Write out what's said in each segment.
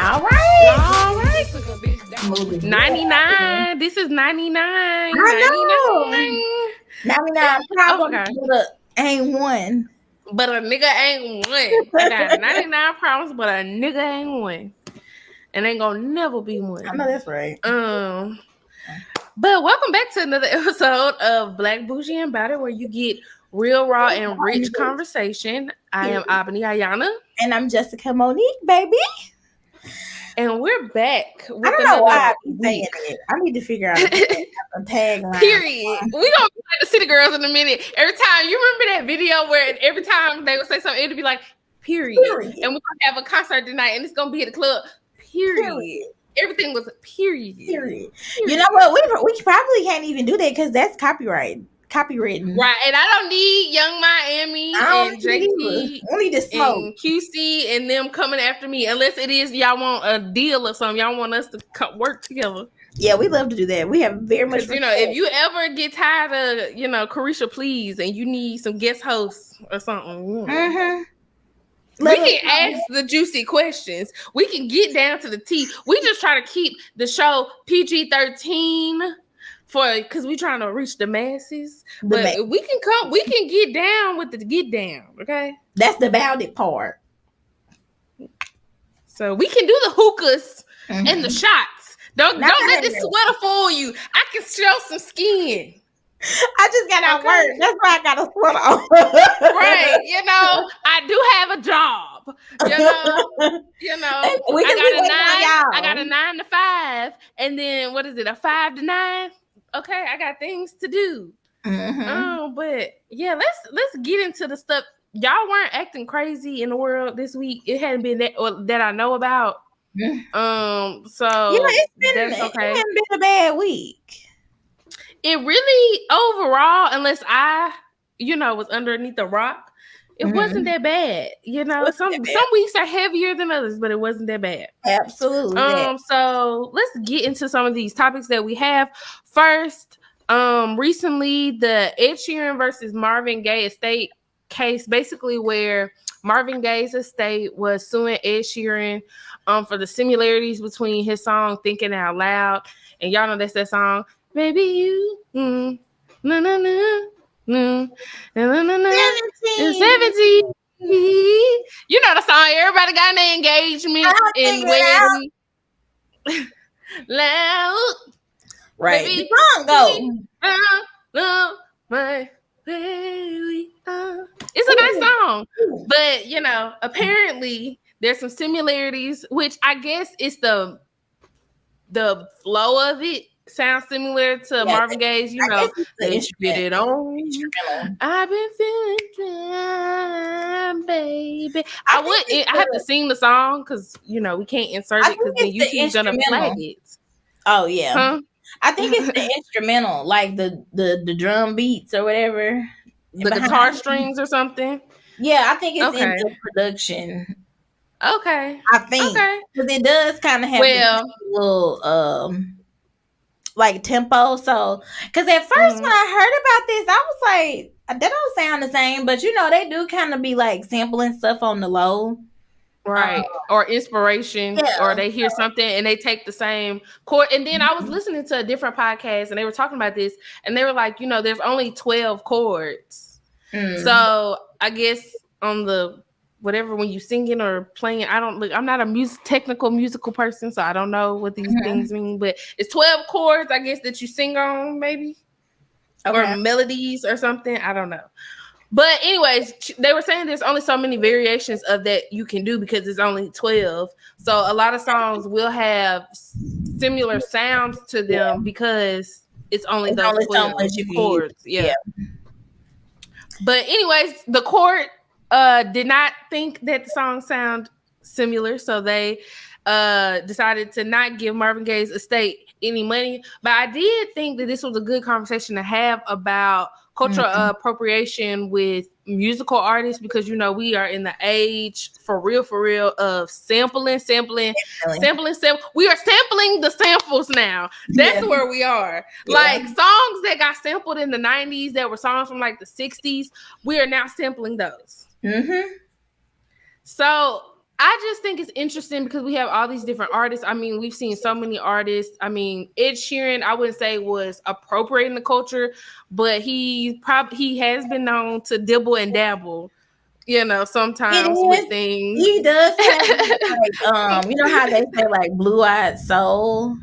All right. All right. Moving 99. This is 99. I know. 99 Oh, problems, okay. but ain't one. But a nigga ain't one. I got 99 problems, but a nigga ain't one. And ain't gonna never be one. I know that's right. But welcome back to another episode of Black Bougie and About It, where you get real, raw, and rich conversation. I am Abani Ayana. And I'm Jessica Monique, baby. And we're back. I don't know why I be saying it. I need to figure out a tagline. Period. We gonna be like the City Girls in a minute. Every time you remember that video where every time they would say something, it'd be like, period. And we're gonna have a concert tonight and it's gonna be at the club. Period. Everything was period. You know what? We probably can't even do that because that's copywritten. Right. And I don't need Young Miami and JT and QC and them coming after me unless it is y'all want a deal or something. Y'all want us to work together. Yeah, we love to do that. We have very much. If you ever get tired of Carisha Please and you need some guest hosts or something, we can ask the juicy questions. We can get down to the tea. We just try to keep the show PG-13 because we trying to reach the masses. But we can get down with the get down. Okay, that's the about it part. So we can do the hookahs and the shots. Don't let this sweater fool you. I can show some skin. I just got out work. That's why I got a sweater on. Right. I do have a job. I got a 9 to 5. And then what is it? A 5 to 9? Okay, I got things to do. But yeah, let's get into the stuff. Y'all weren't acting crazy in the world this week. It hadn't been that I know about. So that's okay. It hasn't been a bad week. It really overall, unless I, was underneath the rock, it wasn't that bad. Some weeks are heavier than others, but it wasn't that bad. Absolutely. So let's get into some of these topics that we have. First, recently the Ed Sheeran versus Marvin Gaye estate case, basically where Marvin Gaye's estate was suing Ed Sheeran for the similarities between his song Thinking Out Loud, and y'all know that's that song. Baby, you, na na na na na na na na 17. You know the song. Everybody got an engagement and wedding. Loud, right? Baby, the song go. My baby. It's a nice song, but apparently there's some similarities, which I guess is the flow of it. Sounds similar to Marvin Gaye's, let's get it on. I've been feeling down, baby. I have to sing the song because we can't insert it because then YouTube's gonna flag it. Oh yeah, I think it's the instrumental, like the drum beats or whatever, the guitar strings or something. Yeah, I think it's in the production. Okay, I think because it does kind of have a little like tempo. So, because at first when I heard about this, I was like, that don't sound the same, but they do kind of be like sampling stuff on the low, right? Or inspiration, or they hear something and they take the same chord. And then I was listening to a different podcast and they were talking about this, and they were like, there's only 12 chords. So I guess on the whatever, when you singing or playing, I'm not a technical musical person, so I don't know what these things mean, but it's 12 chords, I guess, that you sing on, maybe, or melodies or something. I don't know. But anyways, they were saying there's only so many variations of that you can do because it's only 12. So a lot of songs will have similar sounds to them because it's only those 12 chords. Yeah. But anyways, the court did not think that the song sound similar, so they decided to not give Marvin Gaye's estate any money. But I did think that this was a good conversation to have about cultural appropriation with musical artists, because we are in the age for real of sampling. We are sampling the samples now. That's where we are. Like songs that got sampled in the 90s that were songs from like the 60s, we are now sampling those. So I just think it's interesting because we have all these different artists. I mean, we've seen so many artists. I mean, Ed Sheeran, I wouldn't say was appropriating the culture, but he has been known to dibble and dabble, It sometimes with is. things. He does have like you know how they say like blue-eyed soul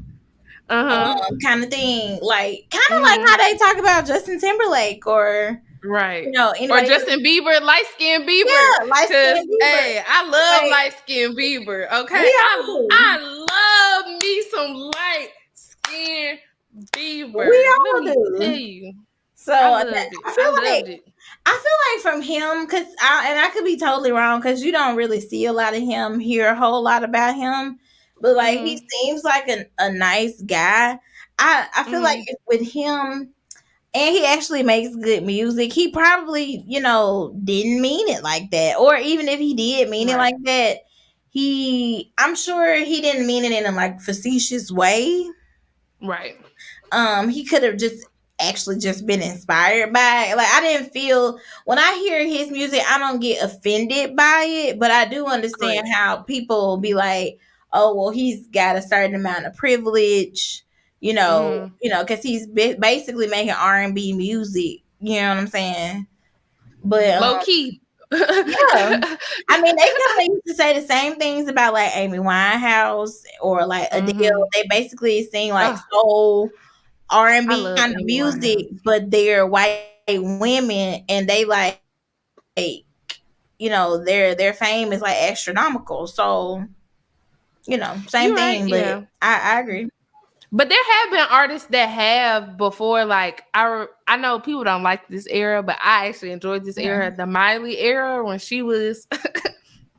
Uh-huh. kind of thing, like kind of like Mm-hmm. how they talk about Justin Timberlake or Right. Or anybody else. Justin Bieber, light skinned Bieber. Yeah, light Cause skinned Bieber. hey, I love Like light skinned Bieber. Okay. we all do. I love me some light skinned We Bieber. Let all me tell do. you. So I loved it. I loved it. I feel like from him, and I could be totally wrong, because you don't really see a lot of him, hear a whole lot about him, but like he Mm-hmm. seems like a nice guy. I feel like Mm-hmm. with him, and he actually makes good music. He probably didn't mean it like that, or even if he did mean it Right. like that, I'm sure he didn't mean it in a like facetious way. Right. He could have just actually just been inspired by it. Like I didn't feel, when I hear his music, I don't get offended by it, but I do understand Correct. how people be like, oh well, he's got a certain amount of privilege, Mm-hmm. because he's basically making R&B music, you know what I'm saying? But Low key. yeah, I mean, they kind of used to say the same things about like Amy Winehouse or like Mm-hmm. Adele. They basically sing like Oh, soul I R&B love kind of Amy music, Winehouse. but they're white women, and they like, their fame is like astronomical. So, same You're thing, right. but Yeah. I agree. But there have been artists that have before, like I know people don't like this era, but I actually enjoyed this era, Mhm. the Miley era when she was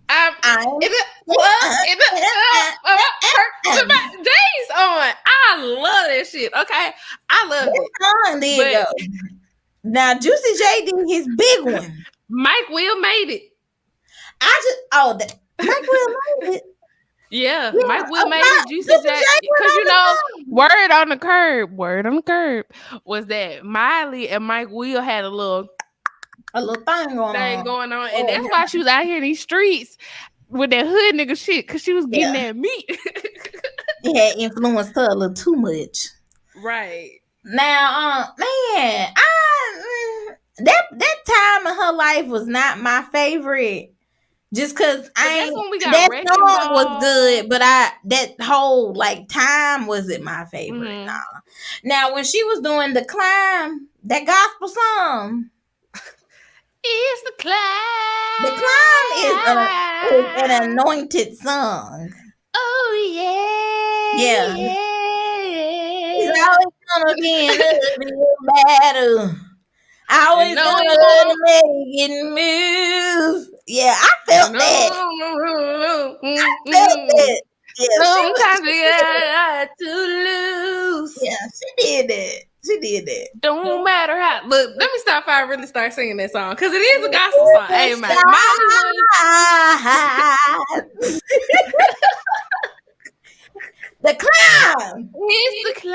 I'm I'm in the club, in the her my days on. I love that shit. Okay, I loved this it. song did But go. Now Juicy J did his big one. Mike Will made it. Mike Will made it. Yeah, Yeah, Mike Will made my it. Juicy Juicy J J, went because on the song. word on the curb was that Miley and Mike Will had A little thing going thing on. going on, and Oh, that's why she was out here in these streets with that hood nigga shit, because she was getting yeah, that meat. it had influenced her a little too much. Right. Now, man, that time of her life was not my favorite. Just cause But that's when we got that Wrecking song was Ball. good, but that whole like time wasn't my favorite. Mm-hmm. Nah. Now when she was doing the climb, that gospel song, It's the the climb is an climb. anointed song. Oh Yeah, he's yeah, always gonna be in a battle. and Always no, gonna let him make it move. Yeah, I felt that. no, I felt that. Yeah, sometimes we she did. got to lose. Yeah, she did that. She did that. Don't matter how. Look, let me stop. If I really start singing that song because it is a gospel song. Hey, man, Miley was The clown. it's the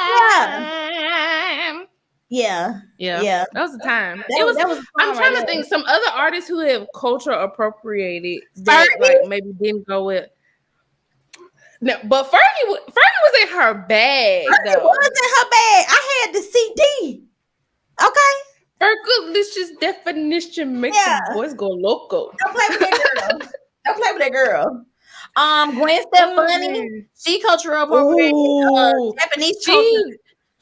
Yeah, climb. yeah, Yeah, yeah. that was the time. It That was. was a I'm song right trying to there. think some other artists who have culture appropriated that Fergie. like maybe didn't go with. No, but Fergie was in her bag Fergie was though. in her bag. I had the CD. Okay. Fergalicious definition make the Yeah. boys go loco. Don't play with that girl. Don't play with that girl. Gwen Oh Stefani, man. she cultural appropriated Oh, Japanese culture,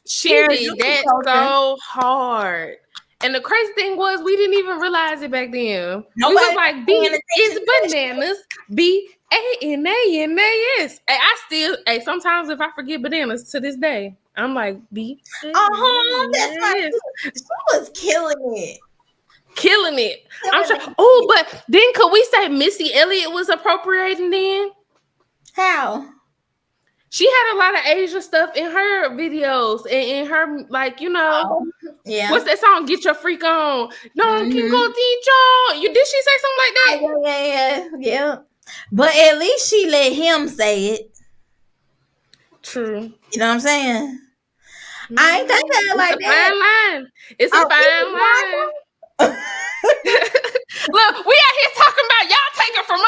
she did Harajuku that culture. so hard. And the crazy thing was, we didn't even realize it back then. We Nobody was like, paying B attention is to that shit. bananas, BANANAS. And I still, sometimes if I forget bananas to this day, I'm like, That's my BANANAS. She was killing it. Killing it. I'm sure. Killing it. Oh, but then could we say Missy Elliott was appropriating then? How? She had a lot of Asia stuff in her videos and in her, like, Oh, yeah. what's that song? Get your freak on. No, can Mm-hmm. go teach on. Did she say something like that? Yeah. But at least she let him say it. True. You know what I'm saying? I ain't think of it It's like a that. fine line. It's a Oh, fine line. Look, we out here talking about y'all taking from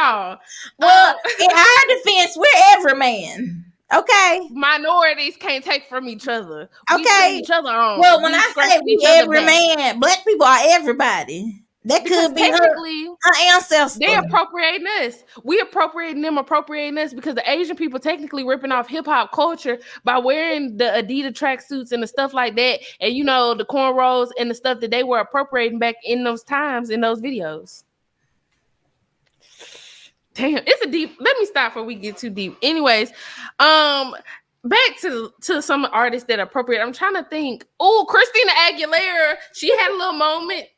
y'all. Well, in our defense, we're every man. Okay. Minorities can't take from each other. We put Okay. each other on. Well, when We I say scratching we each other every back. man, black people are everybody. That Because could be technically, her ancestor. they appropriating us. We appropriating us because the Asian people technically ripping off hip hop culture by wearing the Adidas tracksuits and the stuff like that, and the cornrows and the stuff that they were appropriating back in those times in those videos. Damn, it's a deep. Let me stop before we get too deep. Anyways, back to some artists that are appropriate. I'm trying to think. Oh, Christina Aguilera, she had a little moment.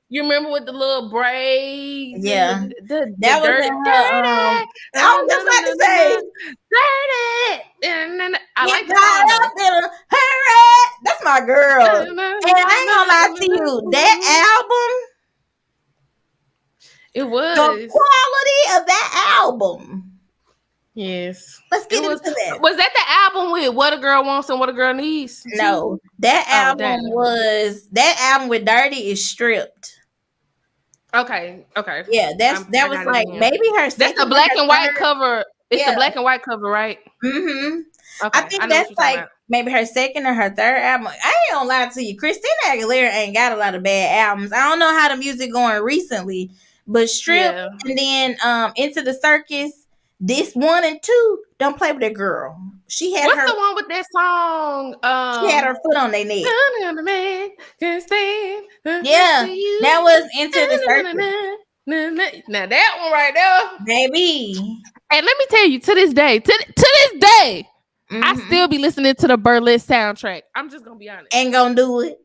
You remember with the little braids and the that was dirty, in her. I was just about to say, dirty. I like the got song up though. in a hurry. That's my girl. And I ain't gonna lie to you, that album, it was the quality of that album. Yes. Let's get into that. Was that the album with What a Girl Wants and What a Girl Needs? No, that album with Dirty is stripped. Okay. Yeah, that was like maybe her second. That's the black and white cover. It's the black and white cover, right? Mm-hmm. Okay, I think that's like maybe her second or her third album. I ain't gonna lie to you, Christina Aguilera ain't got a lot of bad albums. I don't know how the music going recently, but Strip and then Into the Circus, this 1 and 2, don't play with that girl. She had What's the one with that song? She had her foot on their neck. Man can stand yeah, that was Into the Circus. Now that one right there, baby. And let me tell you, to this day, I still be listening to the Burlesque soundtrack. I'm just gonna be honest. Ain't gonna do it.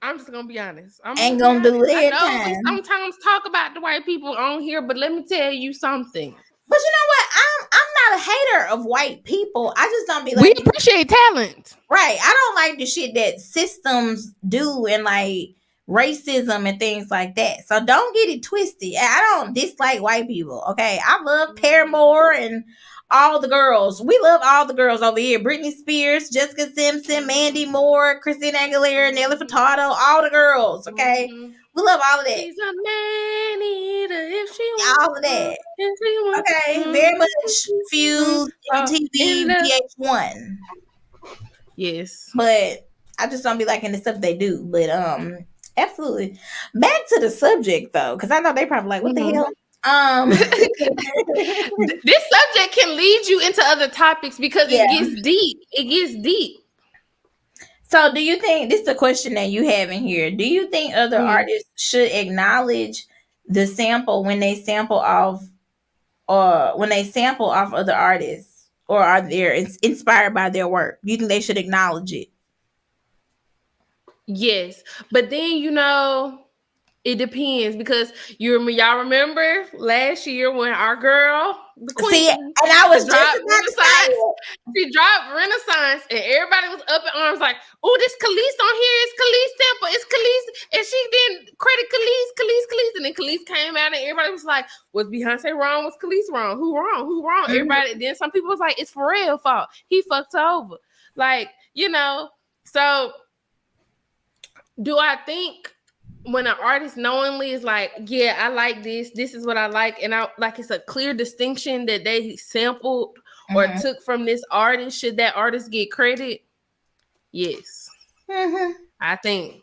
I'm just gonna be honest. Ain't gonna do it. I know we sometimes talk about the white people on here, but let me tell you something. But you know what? I'm not a hater of white people. I just don't be like, we appreciate talent, right? I don't like the shit that systems do and like racism and things like that. So don't get it twisted. I don't dislike white people. Okay, I love Paramore and all the girls. We love all the girls over here. Britney Spears, Jessica Simpson, Mandy Moore, Christina Aguilera, Nelly Furtado, all the girls. Okay. We love all of that. She's a man eater if she wants all of that. Okay, very much Fuse, MTV, VH1. Yes, but I just don't be liking the stuff they do. But absolutely. Back to the subject though, because I know they probably like, what the hell? This subject can lead you into other topics because it gets deep. It gets deep. So do you think, this is the question that you have in here, do you think other artists should acknowledge the sample when they sample off other artists, or are they inspired by their work? Do you think they should acknowledge it? Yes, but then it depends, because y'all remember last year when our girl, the queen, and I was dropped Renaissance. She dropped Renaissance, and everybody was up in arms like, "Oh, this Khalees on here. It's Khalees sample. It's Khalees," and she didn't credit Khalees, and then Khalees came out, and everybody was like, "Was Beyonce wrong? Was Khalees wrong? Who wrong? Who wrong?" Everybody. Then some people was like, "It's Pharrell's fault. He fucked her over." Like, so do I think when an artist knowingly is like, yeah, I like this is what I like, and I like, it's a clear distinction that they sampled or took from this artist, should that artist get credit? Yes. I think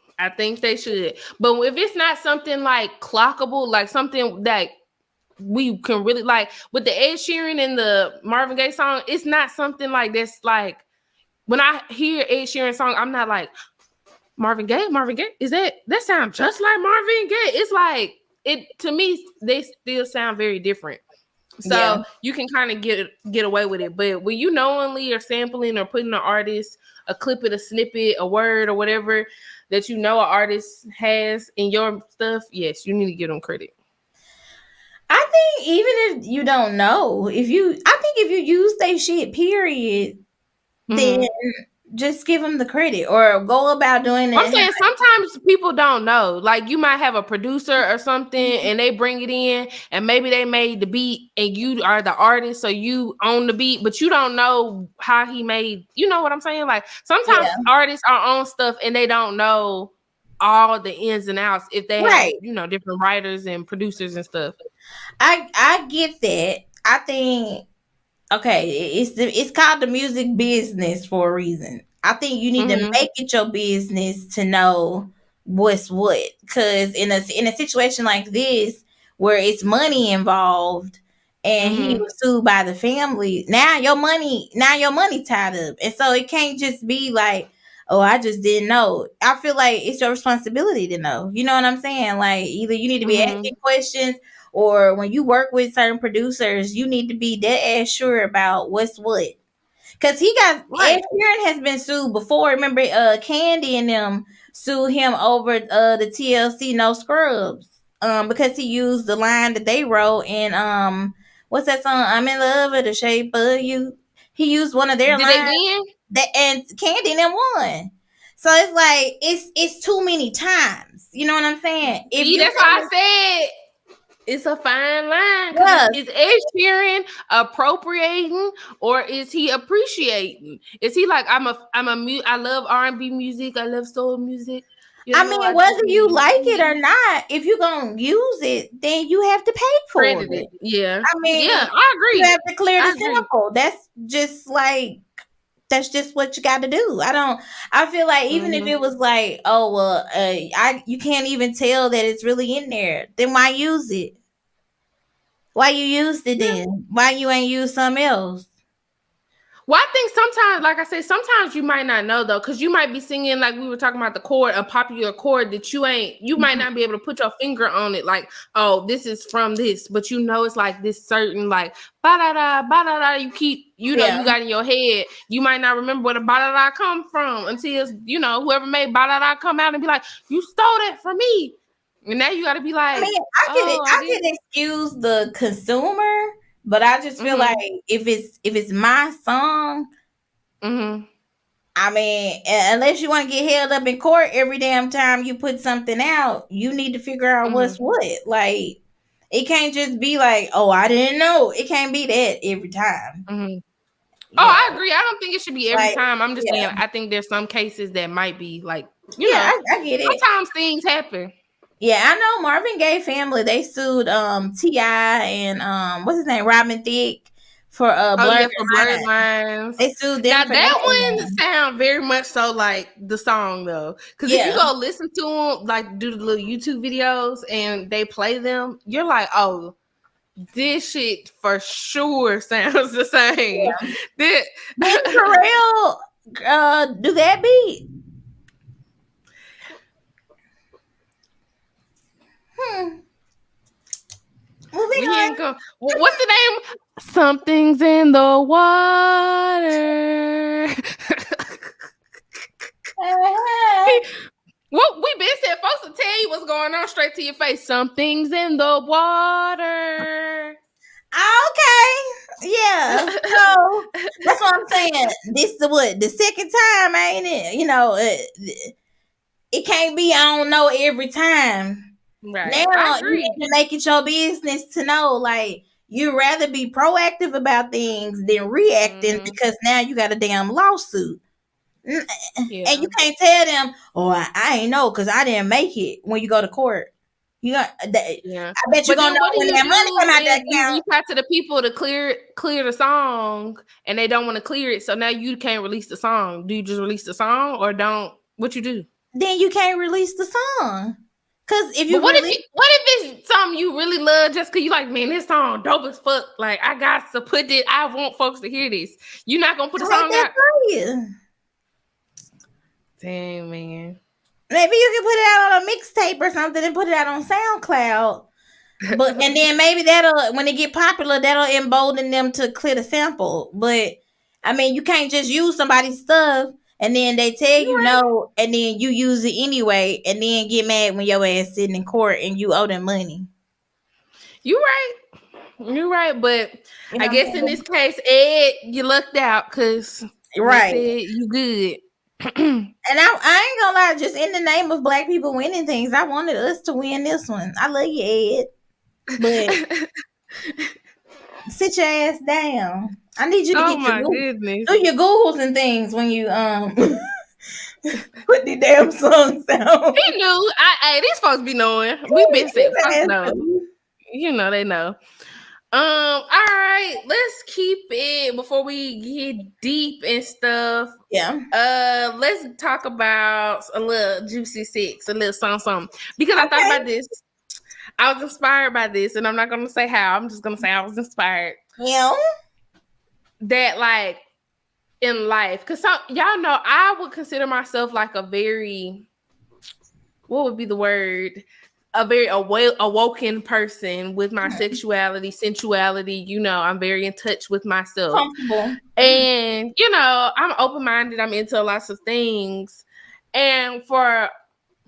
they should. But if it's not something like clockable, like something that we can really like, with the Ed Sheeran and the Marvin Gaye song, it's not something like that's like, when I hear Ed Sheeran song, I'm not like, Marvin Gaye, is that sound just like Marvin Gaye? It's like, it, to me, they still sound very different. So you can kind of get away with it. But when you knowingly are sampling or putting an artist, a clip of a snippet, a word or whatever that an artist has in your stuff, yes, you need to give them credit. I think even if you don't know, if you use their shit, period, then just give them the credit or go about doing it. I'm saying sometimes people don't know. Like, you might have a producer or something and they bring it in and maybe they made the beat and you are the artist, so you own the beat, but you don't know how he made, you know what I'm saying? Like, sometimes artists are on stuff and they don't know all the ins and outs if they had, Right. different writers and producers and stuff. I get that. I think okay, it's called the music business for a reason. I think you need to Mm-hmm. make it your business to know what's what. Because in a situation like this where it's money involved and he Mm-hmm. was sued by the family, now your money tied up, and so it can't just be like, oh, I just didn't know. I feel like it's your responsibility to know. You know what I'm saying? Like either you need to be Mm-hmm. asking questions, or when you work with certain producers, you need to be that ass sure about what's what. Cause Ed Right. Sheeran has been sued before. Remember, Candy and them sued him over the TLC No Scrubs, because he used the line that they wrote in what's that song? I'm in love with the shape of you. He used one of their Did they lines win? that, and Candy and them won. So it's like it's too many times. You know what I'm saying? If See, you're that's why gonna, I said it's a fine line because yes, is Ed Sheeran appropriating or is he appreciating? Is he like I love R&B music, I love soul music, I mean, I just whether want you to like it use or not, if you're gonna use it, then you have to pay for credited. it. Yeah, I yeah, mean, I you agree. have to clear the I agree. sample. That's just what you got to do. I feel like even if Mm-hmm. it was like, oh well, you can't even tell that it's really in there. Then why use it? Why you used it Yeah. then? Why you ain't use something else? Well, I think sometimes, like I said, sometimes you might not know though, because you might be singing like we were talking about the chord, a popular chord that you might not be able to put your finger on it, like, oh, this is from this, but it's like this certain like ba da da ba da da. You keep, Yeah. you got in your head. You might not remember where the ba da da come from until whoever made ba da da come out and be like, you stole that from me, and now you got to be I like, mean, I can oh, I I did. can excuse the consumer, but I just feel like Mm-hmm. if it's my song, Mm-hmm. I mean, unless you want to get held up in court every damn time you put something out, you need to figure out what's Mm-hmm. what. Like, it can't just be like, oh, I didn't know. It can't be that every time. Mm-hmm. Oh, Yeah. I agree. I don't think it should be every Like, time. I'm just saying, yeah. I think there's some cases that might be like, Yeah, I get it. sometimes things happen. Yeah, I know Marvin Gaye family, they sued T.I. and what's his name? Robin Thicke for Oh blurred yeah, for blurred lines. lines. They sued them Now for that that one one. sound very much so like the song though, because if you Yeah. go listen to them, like do the little YouTube videos and they play them, you're like, oh, this shit for sure sounds the same. Yeah. This, Didn't Pharrell do that beat? Hmm. Moving we on. ain't go. What's the name? Something's in the water. Well, we been said folks will tell you what's going on straight to your face. Something's in the water. Okay. Yeah. So that's what I'm saying. This the what? The second time, ain't it? It can't be I don't know every time. Right. I Now you agree. need to make it your business to know, like, you'd rather be proactive about things than reacting Mm-hmm. because now you got a damn lawsuit. And Yeah. you can't tell them, oh, I ain't know because I didn't make it when you go to court. Yeah. I bet you're But gonna then know what do when you that money come do out the if you account. reach out to the people to clear the song and they don't want to clear it, so now you can't release the song? Do you just release the song or don't? What you do? Then you can't release the song. Cause if But you release, what if it's something you really love just because you like, man, this song dope as fuck. Like I got to put it. I want folks to hear this. You're not gonna put the I ain't song that out. for you. Dang man. Maybe you can put it out on a mixtape or something and put it out on SoundCloud. But and then maybe that'll, when it get popular, that'll embolden them to clear the sample. But I mean, you can't just use somebody's stuff and then they tell You you right. no, and then you use it anyway, and then get mad when your ass sitting in court and you owe them money. You right. You're right. But You I know what I'm guess in saying? this case, Ed, you lucked out because they Right. said you good. And I ain't gonna lie, just in the name of black people winning things, I wanted us to win this one. I love you, Ed, but sit your ass down. I need you to Oh my goodness. do your Googles and things when you Put the damn songs down. He knew. Hey, these folks be knowing. We been said folks know. You know they know. All right, let's keep it before we get deep and stuff. Yeah. Let's talk about a little juicy six, a little something. Because I thought about this. I was inspired by this, and I'm not gonna say how. I'm just gonna say I was inspired. Yeah. That like in life, because y'all know I would consider myself like a very, what would be the word? A very awoken person with my sexuality, sensuality. You know, I'm very in touch with myself. Comfortable. And, you know, I'm open-minded. I'm into lots of things. And for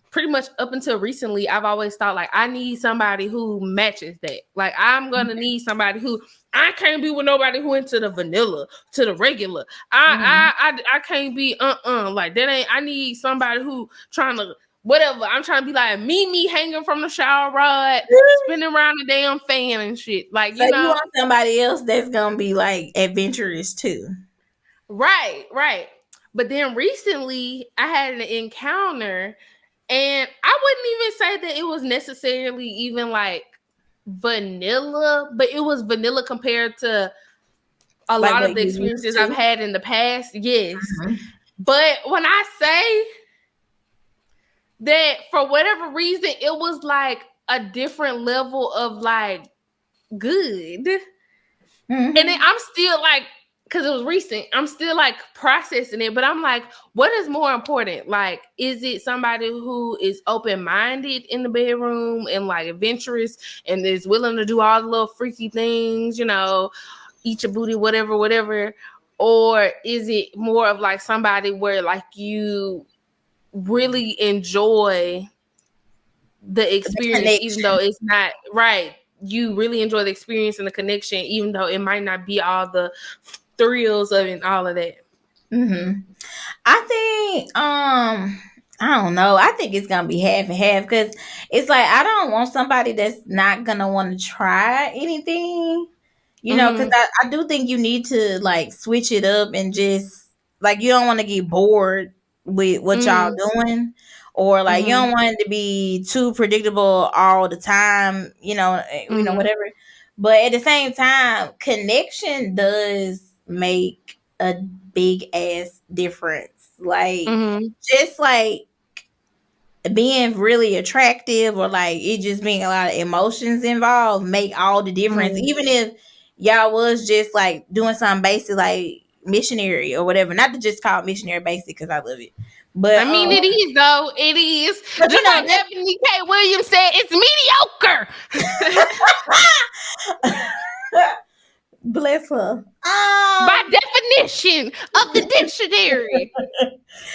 pretty much up until recently, I've always thought like I need somebody who matches that. Like I'm gonna need somebody who, I can't be with nobody who into the vanilla, to the regular. I can't be like that ain't. I need somebody who trying to whatever. I'm trying to be like me hanging from the shower rod, spinning around the damn fan and shit. Like so you want somebody else that's gonna be like adventurous too. Right. But then recently I had an encounter. And I wouldn't even say that it was necessarily even like vanilla, but it was vanilla compared to a lot of the experiences I've had in the past. Yes. Mm-hmm. But when I say that for whatever reason, it was like a different level of like good. Mm-hmm. And then I'm still like, because it was recent, I'm still like processing it, but I'm like, what is more important? Like, is it somebody who is open-minded in the bedroom and like adventurous and is willing to do all the little freaky things, you know, eat your booty, whatever? Or is it more of like somebody where like you really enjoy the experience, even though it's not right? You really enjoy the experience and the connection, even though it might not be all the thrills of it and all of that. Mm-hmm. I think I don't know. I think it's gonna be half and half because it's like I don't want somebody that's not gonna want to try anything, you know, because I do think you need to like switch it up and just like you don't want to get bored with what y'all doing, or like you don't want it to be too predictable all the time, you know, whatever. But at the same time, connection does make a big ass difference. Like just like being really attractive or like it just being a lot of emotions involved make all the difference. Even if y'all was just like doing something basic like missionary or whatever. Not to just call it missionary basic because I love it. But I mean, it is though. It is. But just like Stephanie K. Williams said, it's mediocre. Bless her. By definition of the dictionary.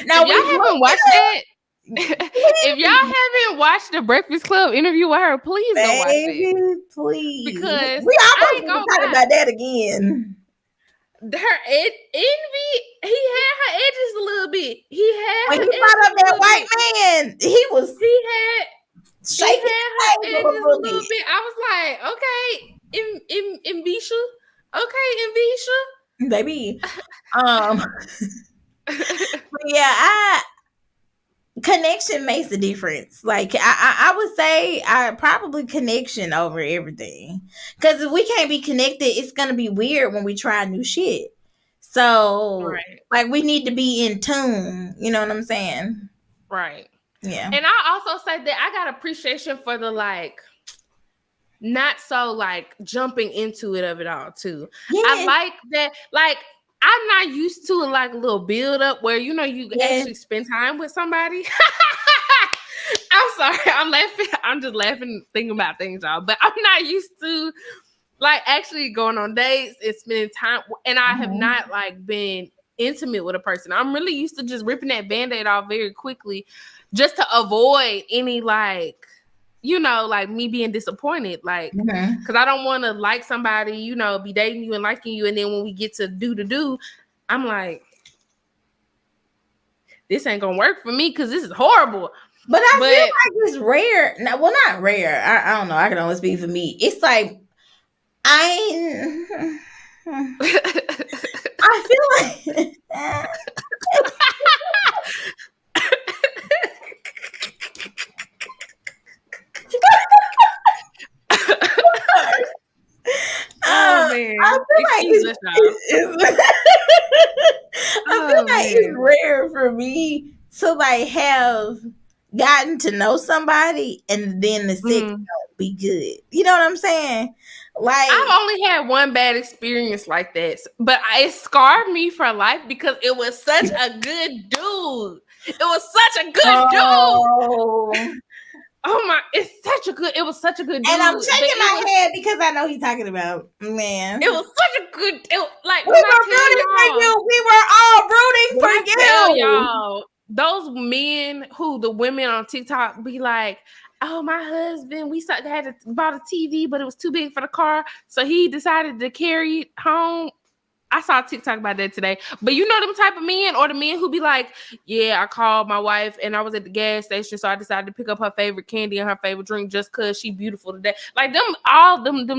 Now, if y'all haven't watched that, if y'all haven't watched the Breakfast Club interview with her, please go watch it. Please. Because we almost going to talk about that again. Her envy, he had her edges a little bit. He had when he brought up that white man, he had shaking her edges a little bit. I was like, okay, in Bisha. Okay, Invisha. Baby. Yeah, connection makes a difference. Like I would say probably connection over everything. Because if we can't be connected, it's gonna be weird when we try new shit. So like we need to be in tune. You know what I'm saying? Right. Yeah. And I also say that I got appreciation for the like not so like jumping into it of it all too. Yeah. I like that. Like I'm not used to like a little build up where you know you actually spend time with somebody. I'm sorry, I'm laughing. I'm just laughing thinking about things, y'all. But I'm not used to like actually going on dates and spending time. And I have not like been intimate with a person. I'm really used to just ripping that Band-Aid off very quickly, just to avoid any like, you know, like me being disappointed, like, because I don't want to like somebody, you know, be dating you and liking you, and then when we get to do, I'm like, this ain't gonna work for me because this is horrible. But I feel like it's rare. No, well, not rare. I don't know. I can only speak for me. It's like I feel like like Jesus, y'all. I feel Oh like it's man. rare for me to like have gotten to know somebody and then the sex don't be good. You know what I'm saying? Like I've only had one bad experience like that, but it scarred me for life because it was such a good dude. It was such a good dude. oh. Oh my! It was such a good And I'm dude. But shaking my head because I know he's talking about man. it was such a good. Like We when I were tell rooting for y'all, you. We were all rooting when I for tell you. y'all, those men who the women on TikTok be like, "Oh, my husband, we bought a TV, but it was too big for the car, so he decided to carry it home." I saw a TikTok about that today. But you know them type of men, or the men who be like, yeah, I called my wife and I was at the gas station, so I decided to pick up her favorite candy and her favorite drink just cause she beautiful today. Like them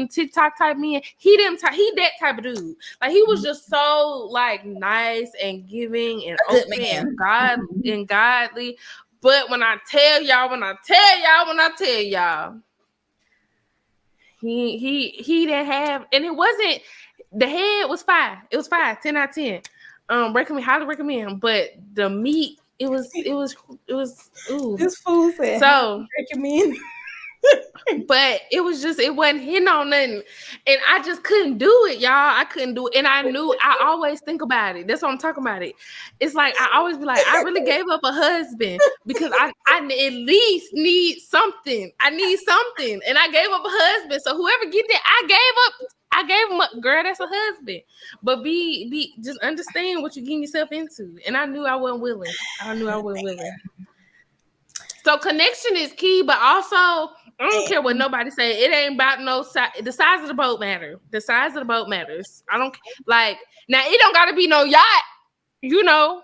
TikTok type men, he that type of dude. Like he was just so like nice and giving and A good open and man. godly. But when I tell y'all, he didn't have, and it wasn't, the head was 5. It was 5, 10 out of 10. Highly recommend. But the meat, it was ooh. This fool said, So recommend. but it wasn't hitting on nothing. And I just couldn't do it, y'all. I couldn't do it. And I always think about it. That's what I'm talking about it. It's like I always be like, I really gave up a husband because I at least need something. I need something. And I gave up a husband. So whoever get that, I gave him up. Girl, that's a husband. But be just understand what you're getting yourself into. And I knew I wasn't willing. So connection is key, but also I don't care what nobody say. It ain't about no size. The size of the boat matter. The size of the boat matters. I don't like now. It don't gotta be no yacht. You know,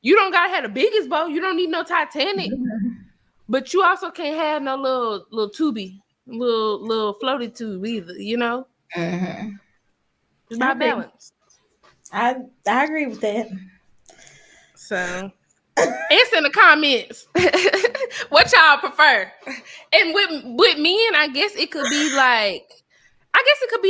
you don't gotta have the biggest boat. You don't need no Titanic. But you also can't have no little tubey, little floaty tube either. You know, it's about balance. I agree with that. So. Answer in the comments what y'all prefer. And with men, I guess it could be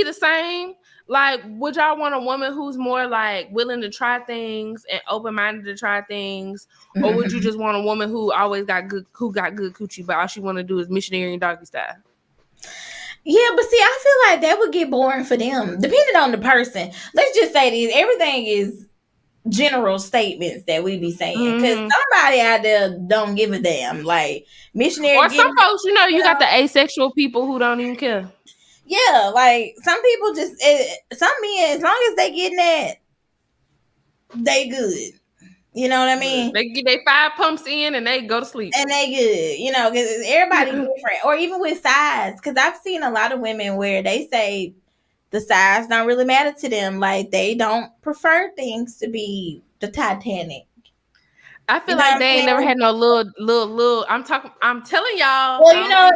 the same. Like, would y'all want a woman who's more like willing to try things and open-minded to try things? Or would you just want a woman who got good coochie, but all she want to do is missionary and doggy style? Yeah, but see, I feel like that would get boring for them, depending on the person. Let's just say this: everything is general statements that we be saying because somebody out there don't give a damn. Like missionary, or some folks, you got the asexual people who don't even care. Yeah, like some people just some men, as long as they getting that, they good. You know what I mean? They get their 5 pumps in and they go to sleep. And they good, because everybody different. Or even with size, because I've seen a lot of women where they say the size don't really matter to them. Like they don't prefer things to be the Titanic. I feel like they ain't never had no little. I'm telling y'all. Well,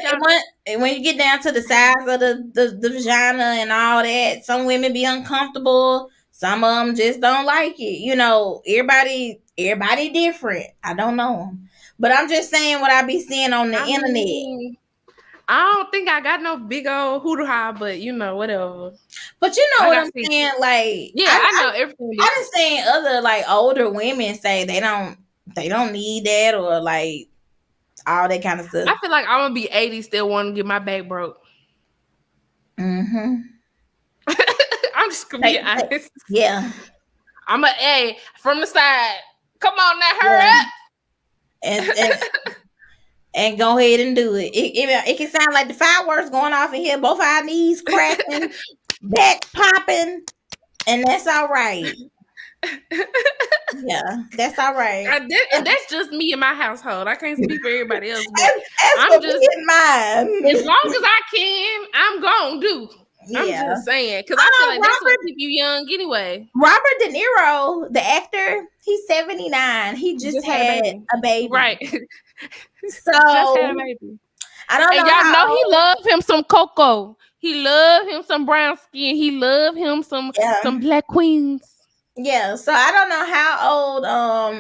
when you get down to the size of the vagina and all that, some women be uncomfortable. Some of them just don't like it. Everybody different. I don't know, but I'm just saying what I be seeing on the internet. I don't think I got no big old hoodoo ha, but whatever. But you know what I'm saying? Like, yeah, I know everything. I understand other like older women say they don't need that or like all that kind of stuff. I feel like I'm gonna be 80 still wanting to get my back broke. I'm just gonna be honest. Yeah. I'm from the side. Come on now, hurry up. And go ahead and do it. It can sound like the fireworks going off in here, both our knees cracking, back popping, and that's all right. Yeah, that's all right. And that's just me in my household. I can't speak for everybody else. But I'm just in mine. As long as I can, I'm gonna do. Yeah. I'm just saying, because I feel like that's what keep you young anyway. Robert De Niro, the actor, he's 79. He just had a baby. Right. So just had a baby. I don't know. And y'all know he loved him some Coco. He loved him some brown skin. He loved him some black queens. Yeah, so I don't know how old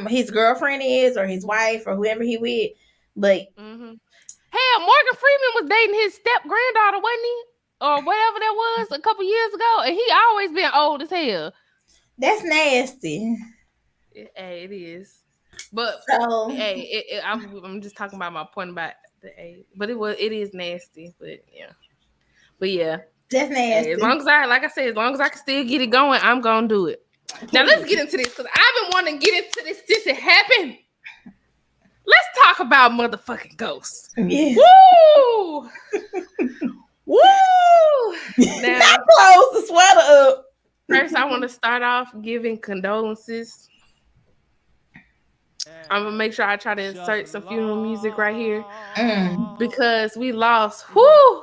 his girlfriend is or his wife or whoever he with, but hell, Morgan Freeman was dating his step granddaughter, wasn't he? or whatever that was a couple years ago, and he always been old as hell. That's nasty. Hey, it is. But so hey, I'm just talking about my point about the age. But it is nasty. But yeah. That's nasty. Hey, as long as as long as I can still get it going, I'm gonna do it. Please. Now let's get into this because I've been wanting to get into this since it happened. Let's talk about motherfucking ghosts. Yeah. Woo! Woo! Now close the sweater up. First, I want to start off giving condolences. I'm gonna make sure I try to insert some funeral music right here because we lost. Whoo!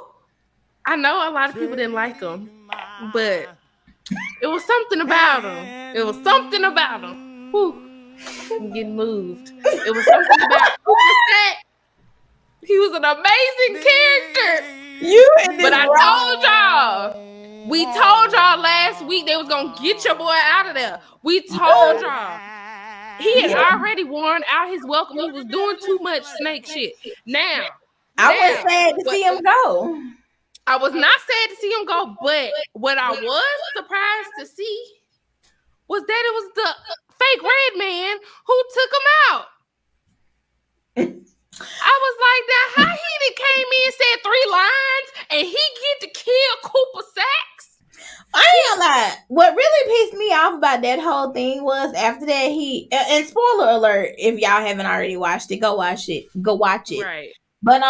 I know a lot of people didn't like him, but it was something about him. It was something about him. Whoo! I'm getting moved. It was something about that. He was an amazing character. But I told y'all. We told y'all last week they was gonna get your boy out of there. We told y'all. He had already worn out his welcome. He was doing too much snake shit. Now, I was sad to see him go. I was not sad to see him go, but what I was surprised to see was that it was the fake red man who took him out. I was like, now how he done came in, said 3 lines, and he get to kill Cooper Sacks? I ain't gonna lie. What really pissed me off about that whole thing was after that and spoiler alert, if y'all haven't already watched it, go watch it. Go watch it. Right. But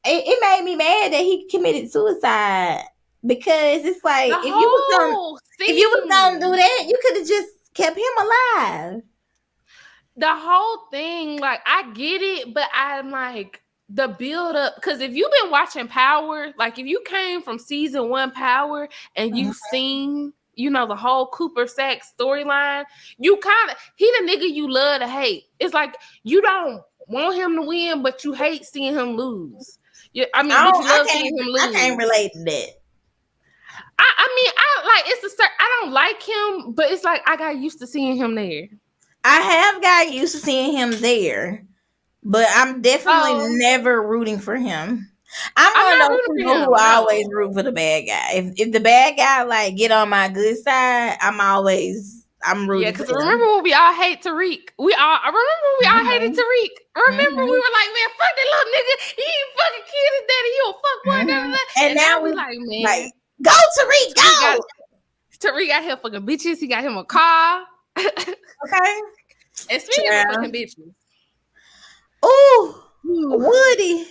it made me mad that he committed suicide because it's like if you was gonna do that, you could have just kept him alive. The whole thing, like, I get it, but I'm like, the build up, because if you've been watching Power, like if you came from season 1 Power and you've seen, the whole Cooper Sacks storyline, he the nigga you love to hate. It's like you don't want him to win, but you hate seeing him lose. But you love seeing him lose. I can't relate to that. I don't like him, but it's like I got used to seeing him there. I have got used to seeing him there, but I'm definitely never rooting for him. I'm one of those people who always root for the bad guy. If the bad guy like get on my good side, I'm rooting. Yeah, because remember when we all hate Tariq? I remember when we all hated Tariq. Remember we were like, man, fuck that little nigga. He ain't fucking killed his daddy. He a fuck boy. And now we like, man, like, go Tariq, go. Tariq got him fucking bitches. He got him a car. Okay. And speaking of fucking bitches. Ooh, Woody.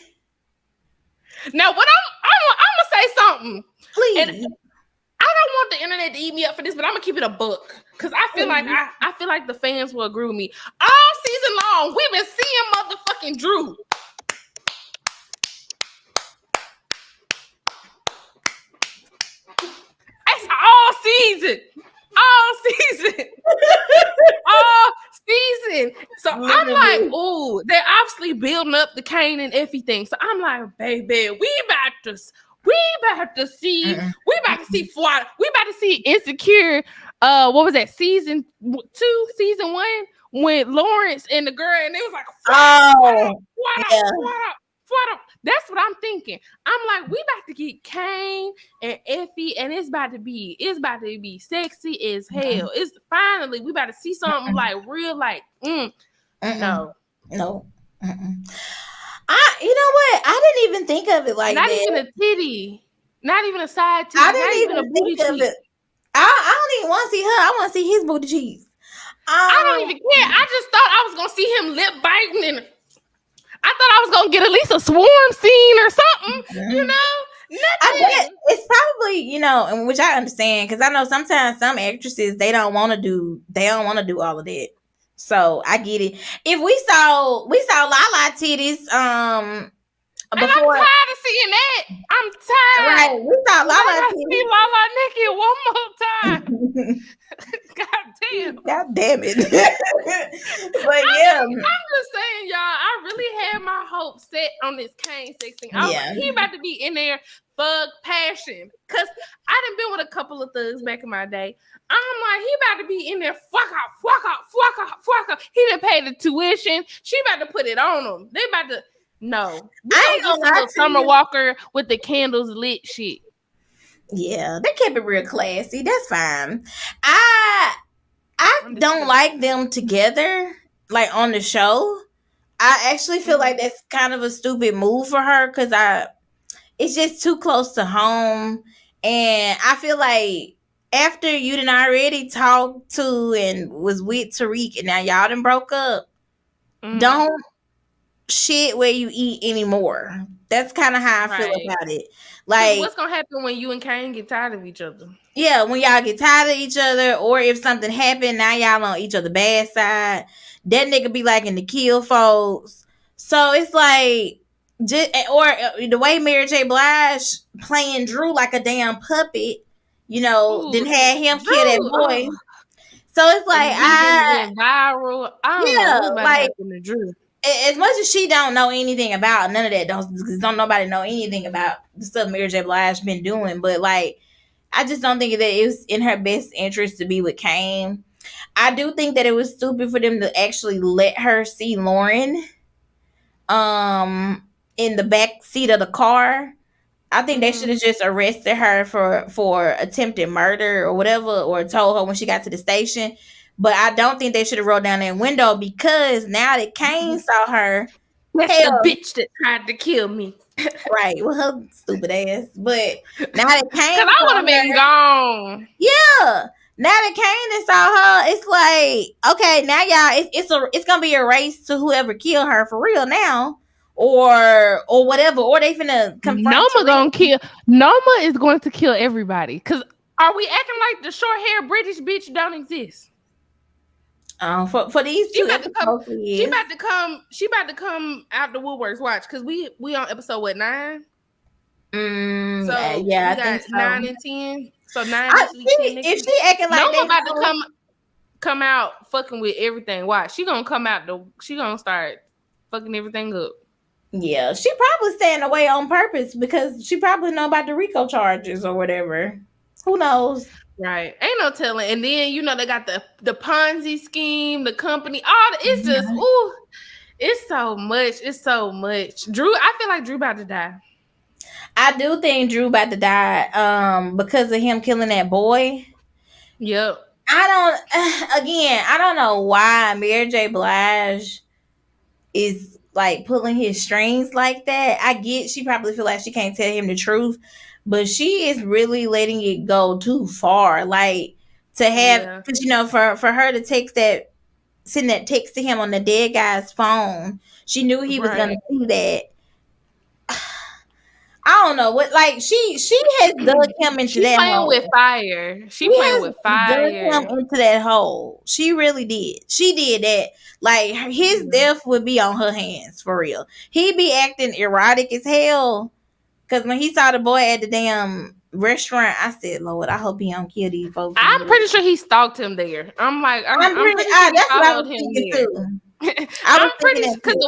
Now, what I'm gonna say something. Please. And I don't want the internet to eat me up for this, but I'm gonna keep it a book because I feel like I feel like the fans will agree with me. All season long, we've been seeing motherfucking Drew. That's all season. So I'm like, ooh, they're obviously building up the Kane and Effie thing. So I'm like, baby, we about to see Florida. We about to see Insecure. What was that, season 2, season 1, when Lawrence and the girl, and it was like, Florida. That's what I'm thinking. I'm like, we about to get Kane and Effie, and it's about to be sexy as hell. It's finally we about to see something like real, like no. You know what? I didn't even think of it like not that. Not even a titty, not even a side titty. I didn't even a booty think of it. I don't even want to see her. I want to see his booty cheeks. I don't even care. I just thought I was gonna see him lip biting and. I thought I was gonna get at least a swarm scene or something, Nothing. It's probably, and which I understand because I know sometimes some actresses they don't want to do all of that. So I get it. If we saw Lala titties, and I'm tired of seeing that. I'm tired. Right, we saw Lala titties. See Lala naked one more time. God damn it. But yeah, I'm just saying, y'all, I really had my hopes set on this Kane sex thing. He about to be in there thug passion. Cause I done been with a couple of thugs back in my day. I'm like, he about to be in there fuck out. He done paid the tuition. She about to put it on him. They about to I ain't gonna lie to Summer Walker with the candles lit shit. Yeah, they kept it real classy. That's fine. I don't like them together, like on the show. I actually feel like that's kind of a stupid move for her because it's just too close to home, and I feel like after you done already talked to and was with Tariq, and now y'all done broke up, don't shit where you eat anymore. That's kind of how I feel Right. about it. Because Like, what's gonna happen when you and Kane get tired of each other? yeah, when y'all get tired of each other, or if something happened, now y'all on each other bad side. That nigga be like in the kill folks. So it's like, just or the way Mary J. Blige playing Drew like a damn puppet, Ooh, then had him kill that Drew. boy. So it's And like, the video went viral. I don't know yeah, what's about to like, happen to Drew. as much as she don't know anything about none of that, don't nobody know anything about the stuff Mary J. Blige been doing, but like, I just don't think that it was in her best interest to be with Kane. I do think that it was stupid for them to actually let her see Lauren um in the back seat of the car. I think they should have just arrested her for attempted murder or whatever, or told her when she got to the station. But I don't think they should have rolled down that window, because now that Kane saw her, That's the hell, bitch that tried to kill me. right, with her stupid ass. But now that Cause Kane I would saw have been her, gone. yeah. Now that Candace saw her, it's like, okay, now y'all, it's gonna be a race to whoever killed her for real now, or whatever, or they finna confront Noma gonna Tariq. kill. Noma is going to kill everybody. Cause are we acting like the short hair British bitch don't exist? For these She two about to come. episodes, he is. She about to come out the woodworks. Watch, cause we on episode what 9. So Yeah, we I think got so. 9 and 10. So 9 this week, 10 next If week. she acting like Noma they about to know, come out fucking with everything. Watch, she gonna come out she gonna start fucking everything up. yeah, she probably staying away on purpose because she probably know about the RICO charges or whatever. Who knows? Right. Ain't no telling. And then they got the Ponzi scheme, the company, all it's just ooh, it's so much. It's so much. Drew, I feel like Drew about to die. I do think Drew about to die because of him killing that boy. Yep. I don't know why Mary J. Blige is like pulling his strings like that. I get she probably feel like she can't tell him the truth, but she is really letting it go too far. Like, to have, Yeah. because for her to send that text to him on the dead guy's phone, she knew he was gonna Right. see that. I don't know what, like, she has dug him into She that playing with hole. fire. She She playing has with dug him fire. into that hole. She really did. She did that. Like, his death would be on her hands for real. He'd be acting erotic as hell. Cause when he saw the boy at the damn restaurant, I said, "Lord, I hope he don't kill these folks." I'm pretty sure he stalked him there. I'm like, I'm pretty sure Ah, he that's what I followed was him thinking there. too. I was I'm thinking pretty that sure because too.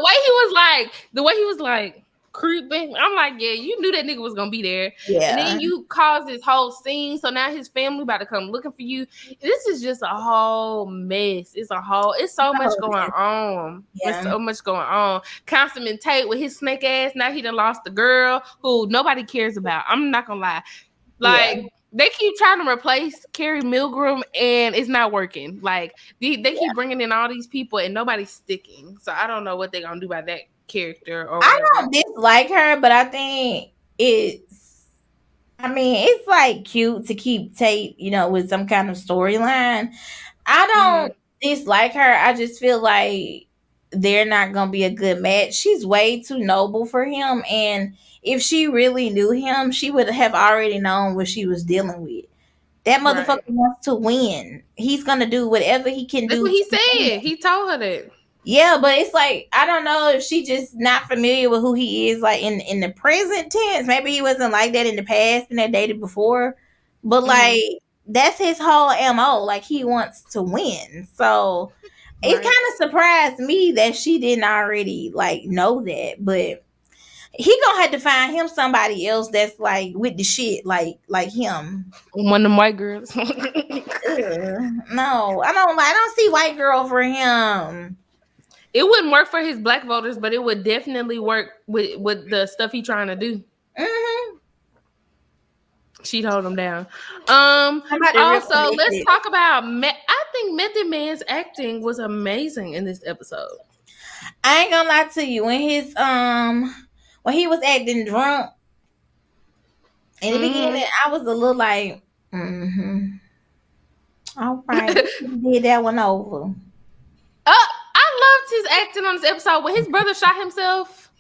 the way he was like creeping. I'm like, yeah, you knew that nigga was gonna be there, and Yeah. then you caused this whole scene. So now his family about to come looking for you. This is just a whole mess. It's so much Oh, going on. There's yeah. so much going on. Councilman Tate with his snake ass. Now he done lost the girl who nobody cares about. I'm not gonna lie. Yeah. Like they keep trying to replace Carrie Milgram and it's not working. Like they keep bringing in all these people and nobody's sticking. So I don't know what they're gonna do by that character or I whatever. don't dislike her, but I think it's like cute to keep Tate, with some kind of storyline. I Mm-hmm. don't dislike her. I just feel like they're not gonna be a good match. She's way too noble for him, and if she really knew him, she would have already known what she was dealing with. That motherfucker Right. wants to win. He's gonna do whatever he can That's do what to he win. said. He told her that. Yeah, but it's like, I don't know if she just not familiar with who he is, like in the present tense. Maybe he wasn't like that in the past and that dated before. But Mm-hmm. like, that's his whole MO. Like, he wants to win. So it kind Right. of surprised me that she didn't already like know that. But he gonna have to find him somebody else that's like with the shit, like him. One of them white girls. No, I don't see white girl for him. It wouldn't work for his black voters, but it would definitely work with the stuff he trying to do. Hmm. She'd hold him down. Somebody real Also, let's connected. talk about. I think Method Man's acting was amazing in this episode. I ain't gonna lie to you. When he was acting drunk in the beginning, I was a little like, all right, did that one over. I loved his acting on this episode when his brother shot himself.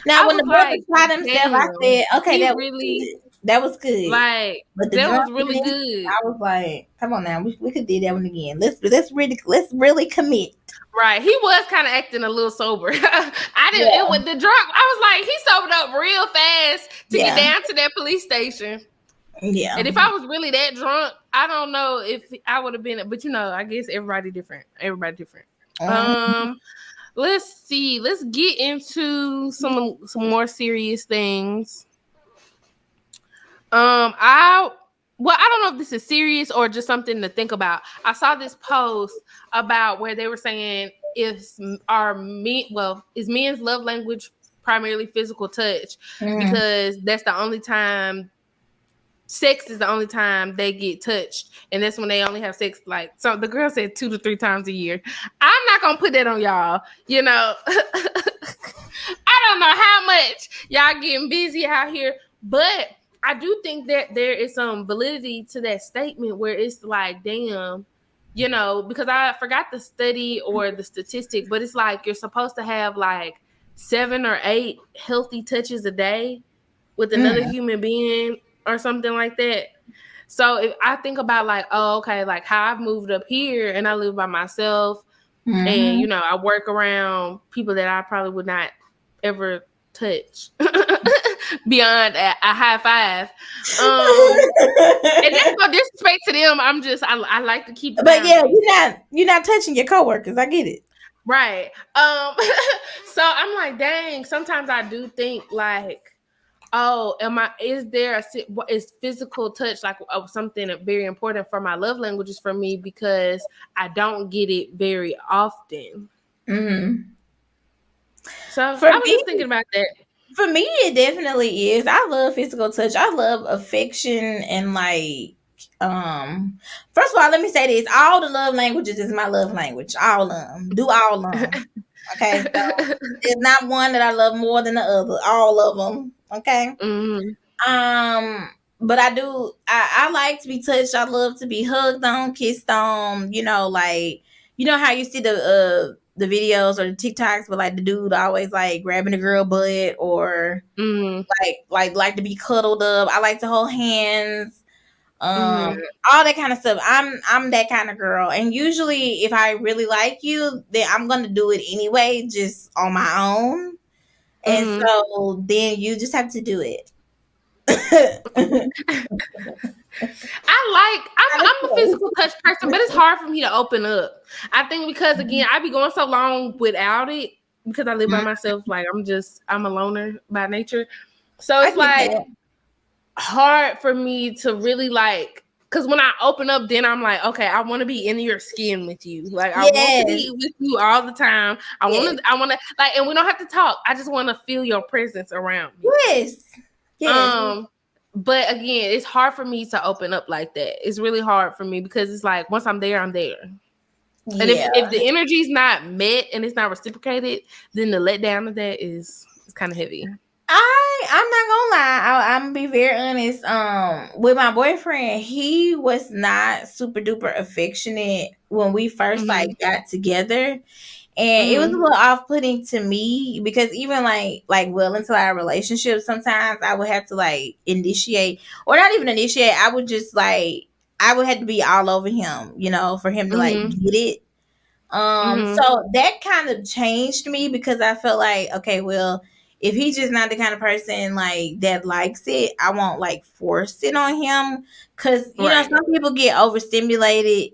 Now, I when was the brother like, shot himself, I damn, said, okay, he that was really good. That was good. like But the that was really drunkenness, good. I was like, come on now, we could do that one again. Let's really commit. Right, he was kind of acting a little sober. I didn't. Yeah. It was the drunk. I was like, he sobered up real fast to get Yeah. down to that police station. Yeah. And if I was really that drunk, I don't know if I would have been. But I guess everybody different. Everybody different. Let's see. Let's get into some more serious things. I don't know if this is serious or just something to think about. I saw this post about where they were saying is men's love language primarily physical touch, because that's the only time sex is the only time they get touched, and that's when they only have sex. Like, so the girl said 2 to 3 times a year. I'm not gonna put that on y'all. I don't know how much y'all getting busy out here, but I do think that there is some validity to that statement where it's like, damn, because I forgot the study or the statistic, but it's like you're supposed to have like 7 or 8 healthy touches a day with another human being or something like that. So if I think about like, oh, okay, like how I've moved up here and I live by myself, and I work around people that I probably would not ever touch beyond a high five. And that's no disrespect to them. I like to keep the boundaries. Yeah, you're not touching your coworkers. I get it. Right. So I'm like, dang, sometimes I do think like, oh, is physical touch like something very important for my love languages for me, because I don't get it very often. So I was just thinking about that. For me, it definitely is. I love physical touch. I love affection and like, first of all, let me say this: all the love languages is my love language. All of them. Do all of them. Okay, so there's not one that I love more than the other. All of them. Okay. But I like to be touched. I love to be hugged on, kissed on. Like, how you see the videos or the TikToks, but like the dude always like grabbing the girl butt, or like to be cuddled up. I like to hold hands. All that kind of stuff. I'm that kind of girl, and usually if I really like you, then I'm gonna do it anyway, just on my own. And so then you just have to do it. I'm a physical touch person, but it's hard for me to open up. I think because again, I be going so long without it because I live by myself. Like I'm a loner by nature. So it's like hard for me to really like, because when I open up, then I'm like, okay, I want to be in your skin with you. Like I want to be with you all the time. I want to like, and we don't have to talk. I just want to feel your presence around me. Yes. But again, it's hard for me to open up like that. It's really hard for me because it's like once I'm there, I'm there. Yeah. And if the energy's not met and it's not reciprocated, then the letdown of that is kind of heavy. I'm not gonna lie. I'm gonna be very honest. With my boyfriend, he was not super duper affectionate when we first like got together. And it was a little off-putting to me because even like well into our relationship, sometimes I would have to like initiate, or not even initiate. I would just like, I would have to be all over him, for him to like get it. So that kind of changed me because I felt like, okay, well, if he's just not the kind of person like that likes it, I won't like force it on him. Cause some people get overstimulated,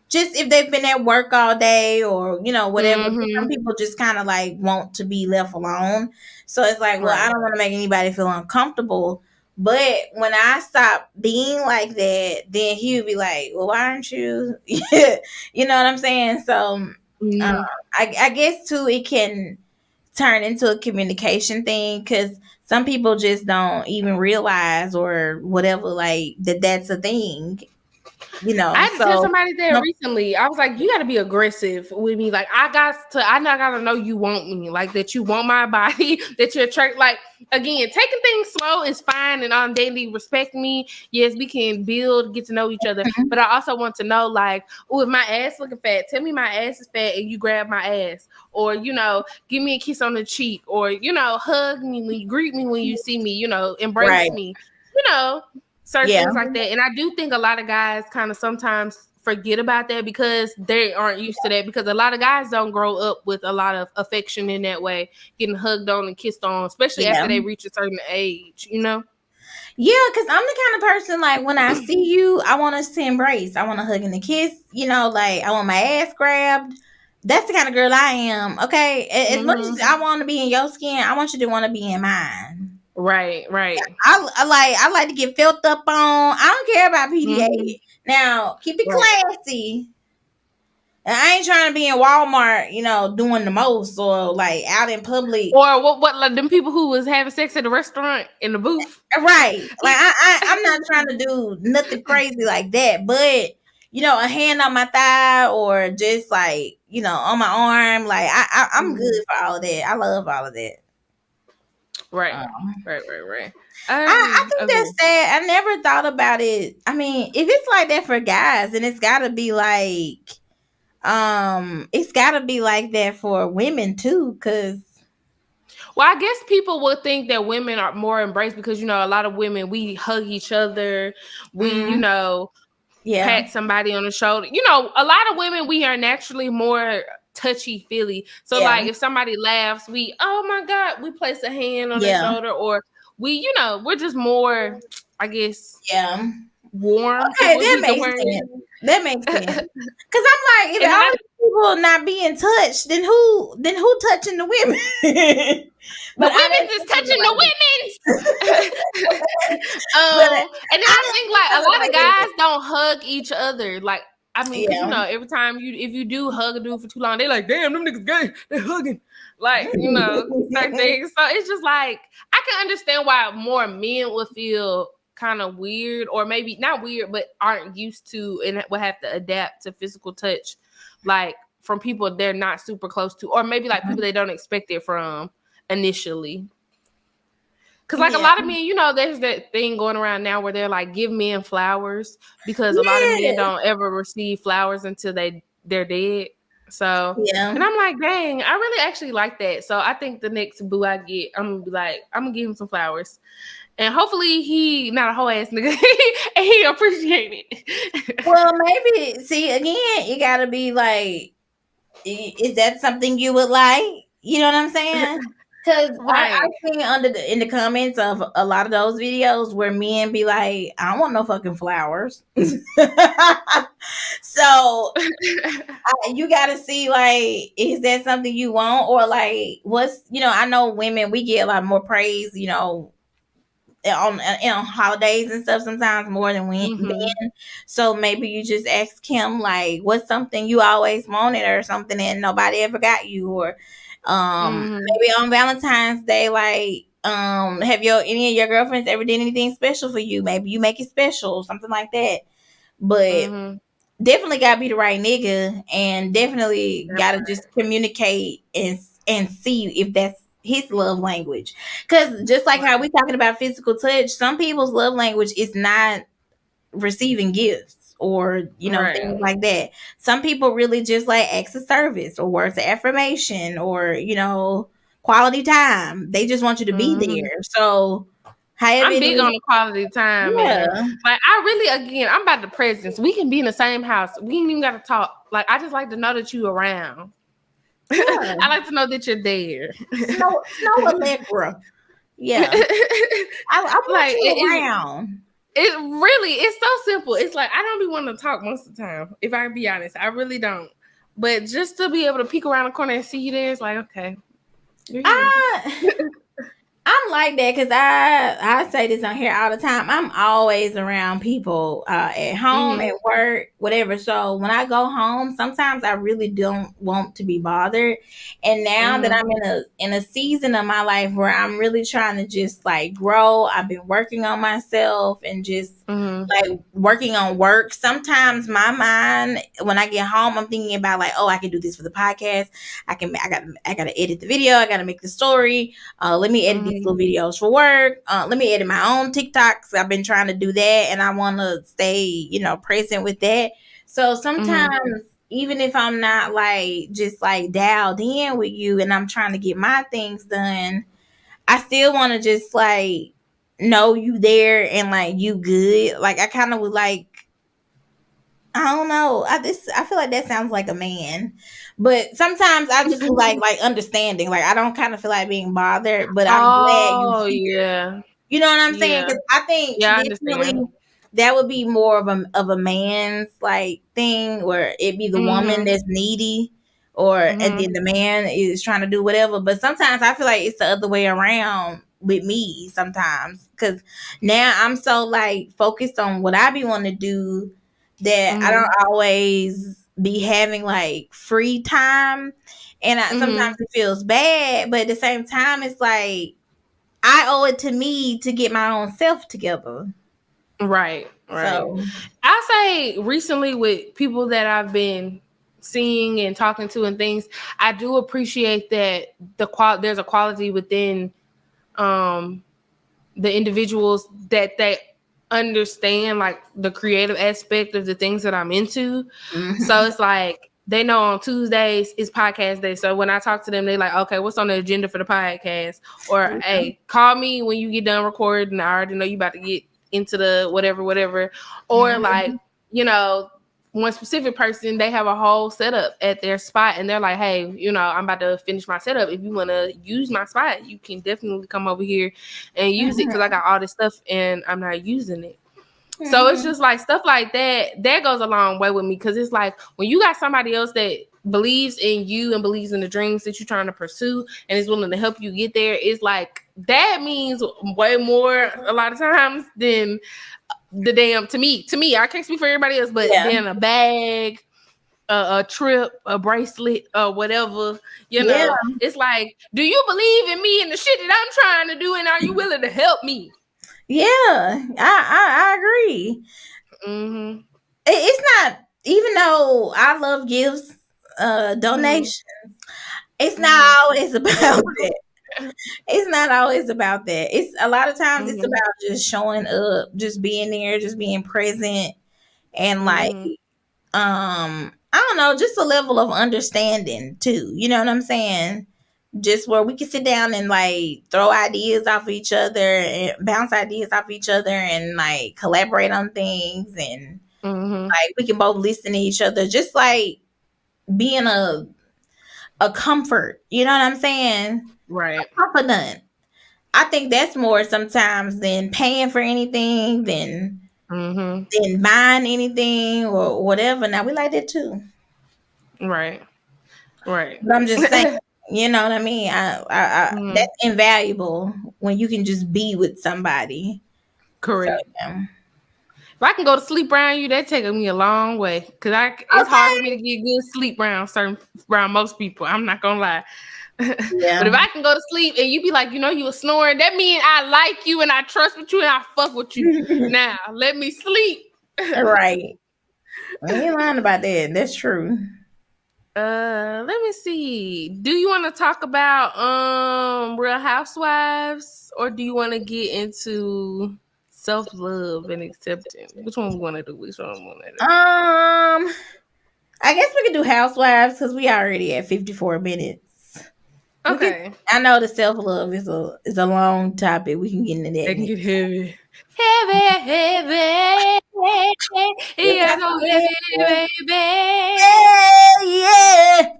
just if they've been at work all day or whatever. Some people just kind of like want to be left alone, so it's like, well, I don't want to make anybody feel uncomfortable. But when I stop being like that, then he would be like, well, why aren't you you know what I'm saying? So I guess too, it can turn into a communication thing, because some people just don't even realize or whatever, like that's a thing, you know. I had to tell So somebody that recently. I was like, you got to be aggressive with me. Like, I gotta know you want me. Like, that you want my body, that you're attracted. Like, again, taking things slow is fine and on daily. Respect me. Yes, we can build, get to know each other. But I also want to know, like, oh, if my ass looking fat, tell me my ass is fat and you grab my ass. Or, you know, give me a kiss on the cheek. Or, you know, hug me when you greet me when you see me. You know, embrace right, me. You know, certain yeah, things like that. And I do think a lot of guys kind of sometimes forget about that because they aren't used to that, because a lot of guys don't grow up with a lot of affection in that way, getting hugged on and kissed on, especially yeah. after they reach a certain age, you know? Yeah, because I'm the kind of person, like, when I see you, I want us to embrace. I want to hug and a kiss, you know, like, I want my ass grabbed. That's the kind of girl I am. Okay. As much as I want to be in your skin, I want you to want to be in mine. Right, right. I like to get felt up on. I don't care about PDA. Mm-hmm. Now, keep it Right. classy. And I ain't trying to be in Walmart, you know, doing the most or like out in public. Or what like them people who was having sex at the restaurant in the booth. Right. Like I'm not trying to do nothing crazy like that, but you know, a hand on my thigh or just like, you know, on my arm, like I'm good for all of that. I love all of that. Right. Um, Right. I I agree. think that's sad. I never thought about it. I mean, if it's like that for guys, then it's gotta be like that for women too, because Well, I guess people would think that women are more embraced because, you know, a lot of women, we hug each other. We, you know, yeah, pat somebody on the shoulder. You know, a lot of women, we are naturally more touchy feely. So, yeah, like, if somebody laughs, we, oh my God, we place a hand on their yeah, shoulder, or we, you know, we're just more, I guess, yeah. warm, if Okay, would that be the makes word. sense. That makes sense. Cause I'm like, if And all I, these people not being touched, then who touching the women? the But I women's didn't is think of it touching the like women's. that. But And then I I didn't think think like a of it lot of like guys that. don't hug each other. Like, I mean, because you Yeah. know, every time if you do hug a dude for too long, they like, damn, them niggas gay. They hugging. Like, you know, certain things. So it's just like I can understand why more men would feel kind of weird, or maybe not weird, but aren't used to and will have to adapt to physical touch, like from people they're not super close to, or maybe like people they don't expect it from initially. Cause like a Yeah. lot of men, you know, there's that thing going around now where they're like, give men flowers, because a lot of men Yes. don't ever receive flowers until they're dead. So, Yeah. and I'm like, dang, I really actually like that. So I think the next boo I get, I'm gonna be like, I'm gonna give him some flowers, and hopefully he not a whole ass nigga and he appreciate it. Well, maybe see again, you gotta be like, is that something you would like? You know what I'm saying? Because Right. I've seen in the comments of a lot of those videos where men be like, I don't want no fucking flowers. So you got to see, like, is that something you want, or like what's, you know, I know women, we get a lot more praise, you know, on holidays and stuff sometimes more than Mm-hmm. men. So maybe you just ask him like, what's something you always wanted or something and nobody ever got you, or Mm-hmm. maybe on Valentine's Day, like, have any of your girlfriends ever did anything special for you? Maybe you make it special, something like that. But Mm-hmm. definitely gotta be the right nigga, and definitely gotta just communicate and see if that's his love language. Because just like how we talking about physical touch, some people's love language is not receiving gifts or, you know, things Right. like that. Some people really just like acts of service or words of affirmation or, you know, quality time. They just want you to be Mm-hmm. there. So however I'm it big is, on the quality time, man. yeah, Like, I really, again, I'm about the presence. We can be in the same house. We ain't even got to talk. Like, I just like to know that you around. I yeah. like to know that you're there. Snow Allegra. Yeah. I want Like, you around. it really, it's so simple. It's like, I don't be wanting to talk most of the time, if I can be honest. I really don't. But just to be able to peek around the corner and see you there, it's like, okay, you're here. I I'm like that because I say this on here all the time. I'm always around people at home, Mm-hmm. at work, whatever. So when I go home, sometimes I really don't want to be bothered. And now that Mm-hmm. I'm in a season of my life where I'm really trying to just like grow, I've been working on myself and just Mm-hmm. like working on work. Sometimes my mind, when I get home, I'm thinking about like, oh, I can do this for the podcast. I gotta edit the video. I gotta make the story. Let me edit these Mm-hmm. little videos for work. Let me edit my own TikToks. I've been trying to do that, and I want to stay, present with that. So Mm-hmm. sometimes, even if I'm not like just like dialed in with you, and I'm trying to get my things done, I still want to just like know you there and like you good. Like I kind of would like. I don't know. I feel like that sounds like a man, but sometimes I just feel like understanding. Like I don't kind of feel like being bothered, but I'm glad you Oh here. yeah. You know what I'm saying? Yeah. Because I think Yeah, I traditionally understand. that would be more of a man's like thing, where it be the woman Mm-hmm. that's needy, or and Mm-hmm. then the man is trying to do whatever. But sometimes I feel like it's the other way around with me. Sometimes because now I'm so like focused on what I be wanting to do that I Mm-hmm. don't always be having like free time, and sometimes Mm-hmm. it feels bad, but at the same time it's like I owe it to me to get my own self together. Right, right. So, I say recently with people that I've been seeing and talking to and things, I do appreciate that there's a quality within um the individuals that they understand like the creative aspect of the things that I'm into. So mhm. it's like they know on Tuesdays is podcast day. So when I talk to them, they like, okay, what's on the agenda for the podcast? Or hey, call me when you get done recording. I already know you about to get into the whatever, whatever. Or like, Mhm. you know, one specific person, they have a whole setup at their spot and they're like, hey, I'm about to finish my setup. If you want to use my spot, you can definitely come over here and use it because I Mhm. got all this stuff and I'm not using it. So it's Mhm. just like stuff like that goes a long way with me because it's like when you got somebody else that believes in you and believes in the dreams that you're trying to pursue and is willing to help you get there, it's like that means way more a lot of times than the damn to me I can't speak for everybody else, but Yeah. then a bag, a trip, a bracelet, or whatever. Yeah. It's like, do you believe in me and the shit that I'm trying to do, and are you willing to help me? Yeah. I agree. Mm-hmm. It's not, even though I love gifts, Mm-hmm. donation. It's not Mm-hmm. always about that. It's not always about that. It's a lot of times it's Mm-hmm. about just showing up, just being there, just being present, and like Mm-hmm. I don't know, just a level of understanding too. You know what I'm saying? Just where we can sit down and like throw ideas off each other and bounce ideas off each other and like collaborate on things, and Mm-hmm. like we can both listen to each other, just like being a comfort. You know what I'm saying? Right. Confidant. I think that's more sometimes than paying for anything, Mm-hmm. than buying anything or whatever. Now we like that too. Right. Right. But I'm just saying, you know what I mean? Mm-hmm. That's invaluable when you can just be with somebody. So Correct. yeah. If I can go to sleep around you, that takes me a long way. It's hard for me Okay. to get good sleep around most people. I'm not gonna lie. Yeah. But if I can go to sleep and you be like, you were snoring, that means I like you and I trust with you and I fuck with you. Now let me sleep. Right. I ain't lying about that. That's true. Let me see. Do you want to talk about Real Housewives or do you want to get into self-love and acceptance? Which one we want to do? Which one we want to do? I guess we could do housewives because we already at 54 minutes. We could. Okay. I know the self love is a long topic. We can get into that They can next. get heavy. Heavy, heavy. Yeah, go heavy, baby. Yeah, yeah.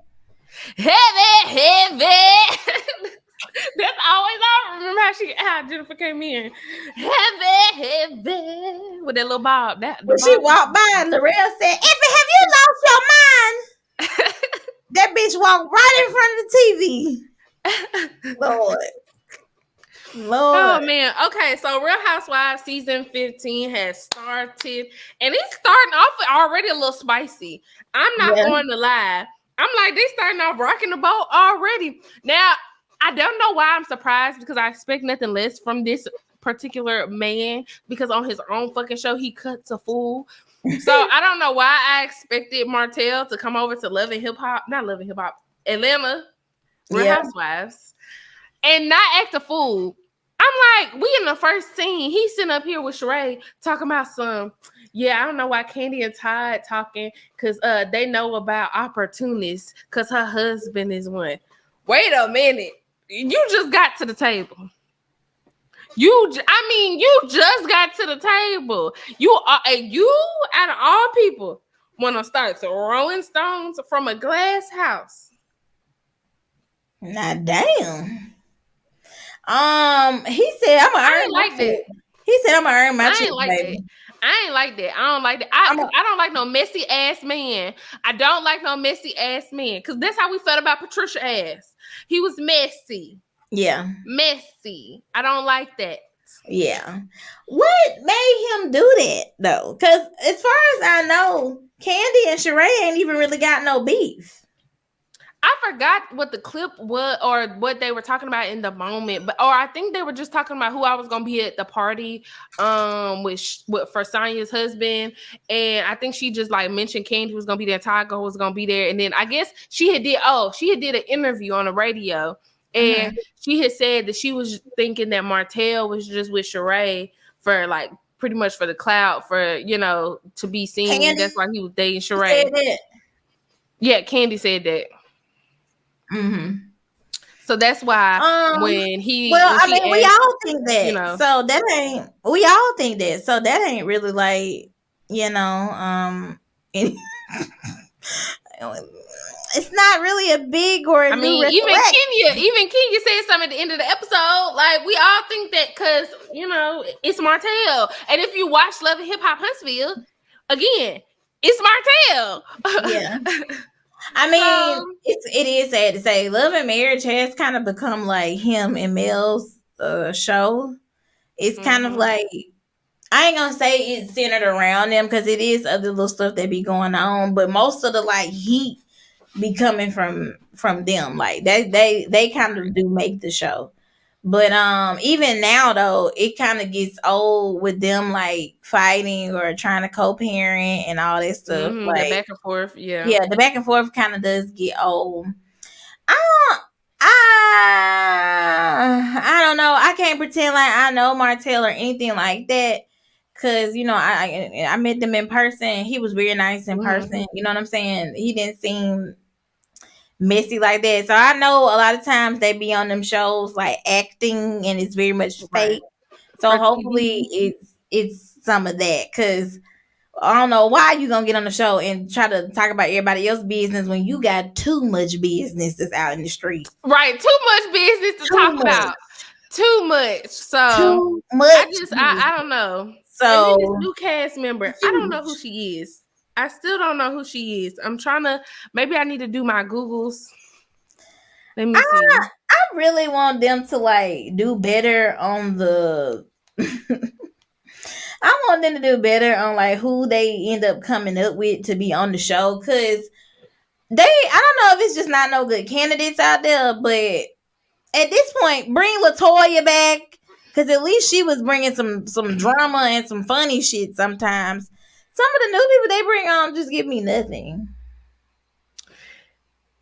Heavy, heavy. That's always I remember how Jennifer came in. Heavy, heavy. With that little bob. The When she bob. walked by, and L'Oreal said, "Effie, have you lost your mind?" That bitch walked right in front of the TV. Lord. Lord. Oh man. Okay, so Real Housewives season 15 has started, and it's starting off already a little spicy. I'm not Yeah. going to lie. I'm like, they starting off rocking the boat already. Now, I don't know why I'm surprised, because I expect nothing less from this particular man, because on his own fucking show he cuts a fool. So I don't know why I expected Martell to come over to Love and Hip Hop, not Love and Hip Hop, Atlanta Real Yeah. Housewives, and not act a fool. I'm like, we in the first scene, he's sitting up here with Sheree talking about yeah, I don't know why Candy and Todd talking, because they know about opportunists, because her husband is one. Wait a minute. You just got to the table. You just got to the table. You out of all people, want to start throwing stones from a glass house. Nah, damn. He said, "I'm gonna I earn ain't my like check." that. He said, "I'm gonna earn my I check, ain't like that. baby." I ain't like that. I don't like that. I'm Cause a, I don't like no messy ass man. I don't like no messy ass man. Cause that's how we felt about Patricia ass. He was messy. yeah, Messy. I don't like that. yeah. What made him do that though? Because as far as I know, Candy and Sheree ain't even really got no beef. I forgot what the clip was or what they were talking about in the moment, but or I think they were just talking about who I was gonna be at the party, with for Sonya's husband, and I think she just like mentioned Candy was gonna be there, Taco was gonna be there, and then I guess she had did an interview on the radio, and Mm-hmm. she had said that she was thinking that Martell was just with Sheree for like pretty much for the clout, for to be seen. Candy That's why he was dating said Sheree. that. Yeah, Candy said that. Mm-hmm. So that's why Um. when Well, I she mean, we asked, all think that. So that ain't. We all think that. So that ain't really like you know. Any, it's not really a big or a I new mean, resurrection. even Kenya said something at the end of the episode. Like, we all think that because it's Martell, and if you watch Love and Hip Hop Huntsville, again, it's Martell. Yeah. I mean, So, it is sad to say, Love and Marriage has kind of become like him and Mel's show. It's kind of mhm, like I ain't gonna say it's centered around them because it is other little stuff that be going on, but most of the like heat be coming from them. Like they kind of do make the show. But even now though, it kind of gets old with them like fighting or trying to co-parent and all that stuff. the Like back and forth, yeah. yeah, the back and forth kind of does get old. I don't, I don't know. I can't pretend like I know Martell or anything like that. Cause I met them in person. He was very nice in Mhm. person. You know what I'm saying? He didn't seem messy like that. So I know a lot of times they be on them shows like acting and it's very much Right. fake. So For hopefully TV. it's some of that. Cause I don't know why you gonna get on the show and try to talk about everybody else's business when you got too much business that's out in the street. Right. Too much business to Too talk much. about. Too much. So Too much I business. don't know. And then this So new cast member, I don't know who huge. she is. I still don't know who she is. I'm trying to, maybe I need to do my Googles. Let me I see. I really want them to like do better on the I want them to do better on like who they end up coming up with to be on the show. Cause I don't know if it's just not no good candidates out there, but at this point, bring Latoya back because at least she was bringing some drama and some funny shit. Sometimes some of the new people they bring on just give me nothing.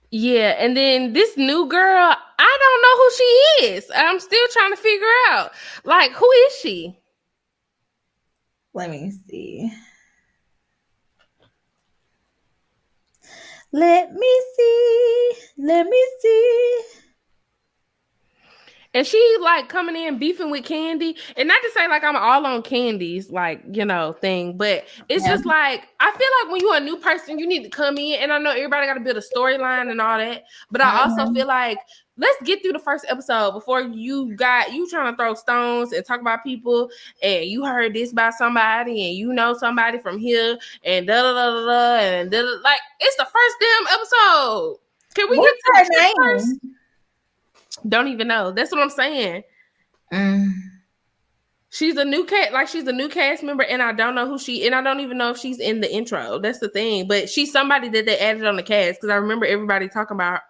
Yeah, and then this new girl, I don't know who she is. I'm still trying to figure out. Like, who is she? Let me see. Let me see. Let me see. And she like coming in beefing with Candy, and not to say like I'm all on Candy's like thing, but it's Yeah. just like I feel like when you're a new person, you need to come in, and I know everybody got to build a storyline and all that, but I also Mm-hmm. feel like let's get through the first episode before you trying to throw stones and talk about people, and you heard this by somebody, and you know somebody from here, and da da da da da, and like it's the first damn episode. Can we get What's to the her clip first? name? Don't even know. That's what I'm saying. She's a new she's a new cast member, and I don't know who and I don't even know if she's in the intro. That's the thing. But she's somebody that they added on the cast because I remember everybody talking about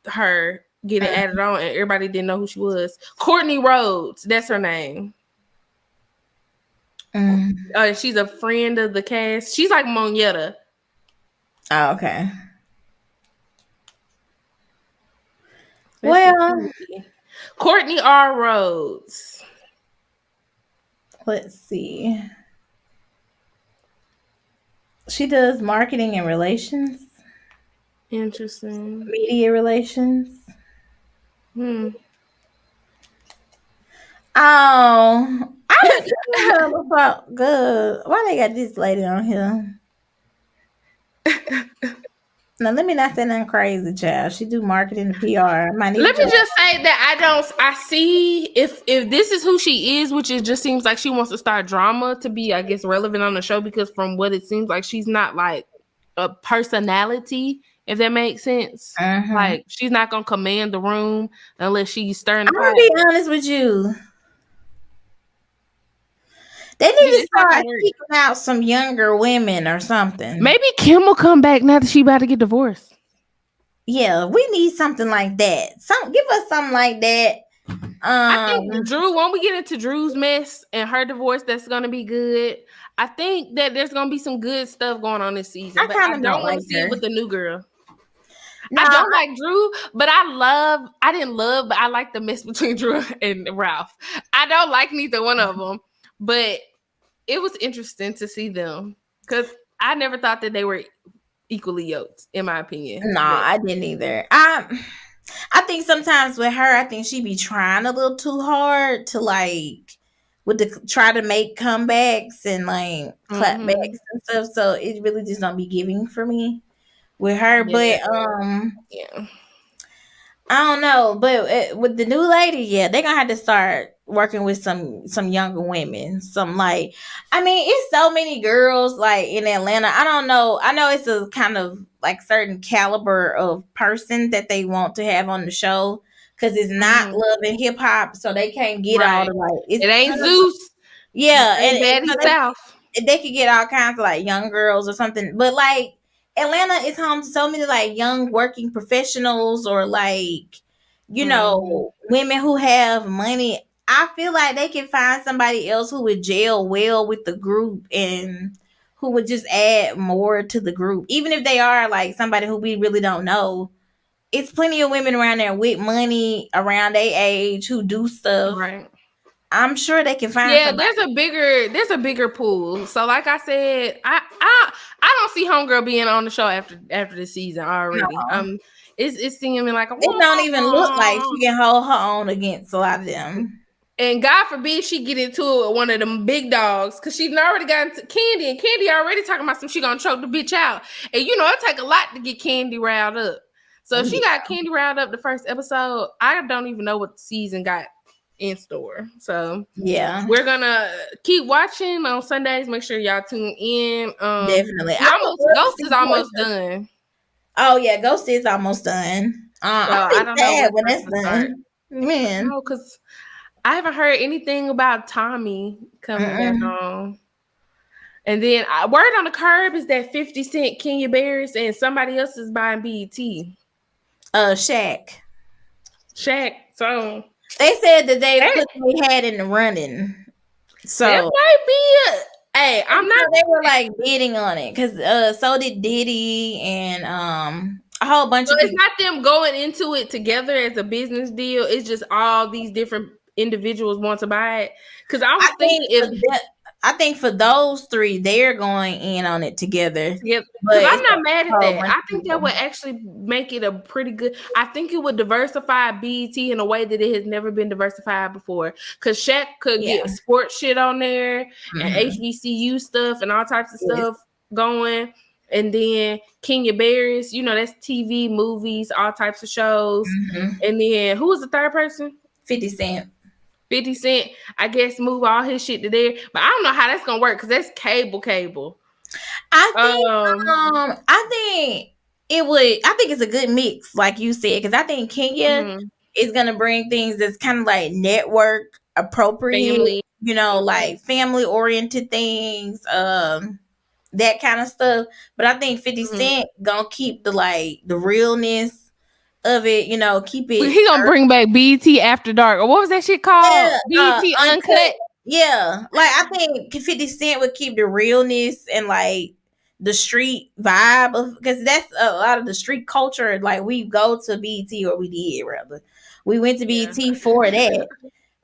her getting added on, and everybody didn't know who she was. Courtney Rhodes, that's her name. She's a friend of the cast. She's like Monietta. Oh, okay. Well, Courtney R. Rhodes. Let's see. She does marketing and relations. Interesting. Media relations. Oh, I didn't about good. Why they got this lady on here? Now let me not say nothing crazy, child. She do marketing and PR. Let me just say that I see if this is who she is, which it just seems like she wants to start drama to be, I guess, relevant on the show, because from what it seems like, she's not like a personality, if that makes sense. Like, she's not gonna command the room unless she's stirring the pot. I'm gonna be honest with you. They need to start seeking out some younger women or something. Maybe Kim will come back now that she about to get divorced. Yeah, we need something like that. Give us something like that. I think Drew, when we get into Drew's mess and her divorce, that's gonna be good. I think that there's gonna be some good stuff going on this season. But I don't want to see it with the new girl. No, I don't like Drew, but I like the mess between Drew and Ralph. I don't like neither one of them, but it was interesting to see them because I never thought that they were equally yoked, in my opinion. No, I didn't either. I think sometimes with her, I think she be trying a little too hard to try to make comebacks and like clapbacks and stuff. So it really just don't be giving for me with her. Yeah. But yeah, I don't know. But with the new lady, yeah, they're gonna have to start working with some younger women. It's so many girls like in Atlanta. I don't know. I know it's a kind of like certain caliber of person that they want to have on the show because it's not Love and Hip Hop, so they can't get all the like. It ain't Zeus. Yeah, and they could get all kinds of like young girls or something, but like Atlanta is home to so many like young working professionals or like women who have money. I feel like they can find somebody else who would gel well with the group and who would just add more to the group, even if they are like somebody who we really don't know. It's plenty of women around there with money around their age who do stuff. Right. I'm sure they can find. Yeah, there's a bigger pool. So, like I said, I don't see Homegirl being on the show after this season already. No. It's seeming like it don't even look like she can hold her own against a lot of them. And God forbid she get into it with one of them big dogs, because she's already got into Candy, and Candy already talking about she gonna choke the bitch out. And it take a lot to get Candy riled up. So if she got Candy riled up the first episode, I don't even know what the season got in store. So yeah, we're gonna keep watching on Sundays. Make sure y'all tune in. Definitely. Ghost is almost done. Oh yeah, Ghost is almost done. I don't know when it's done. Man, no, because I haven't heard anything about Tommy coming back on. And then word on the curb is that 50 Cent, Kenya Barris, and somebody else is buying BET. Shaq. So they said that they put their head in the running. So that might be hey, I'm not. They were like bidding on it because so did Diddy and a whole bunch of people. It's not them going into it together as a business deal. It's just all these different individuals want to buy it. Because I think for those three, they're going in on it together. Because I'm not mad at that. I think that would actually make it a pretty good. I think it would diversify BET in a way that it has never been diversified before. Because Shaq could get sports shit on there and HBCU stuff and all types of stuff going. And then Kenya Barris, that's TV, movies, all types of shows. And then who was the third person? 50 Cent. 50 Cent, I guess, move all his shit to there. But I don't know how that's gonna work because that's cable. I think it would. I think it's a good mix, like you said, because I think Kenya it's gonna bring things that's kind of like network appropriate, Family. like family oriented things, that kind of stuff. But I think 50 Cent gonna keep the realness of it, keep it. He gonna bring back BET After Dark, or what was that shit called? Yeah, BET uncut. Uncut. Yeah, like I think 50 Cent would keep the realness and like the street vibe of, because that's a lot of the street culture. Like we go to BET, or we did rather, we went to Yeah. BET for that.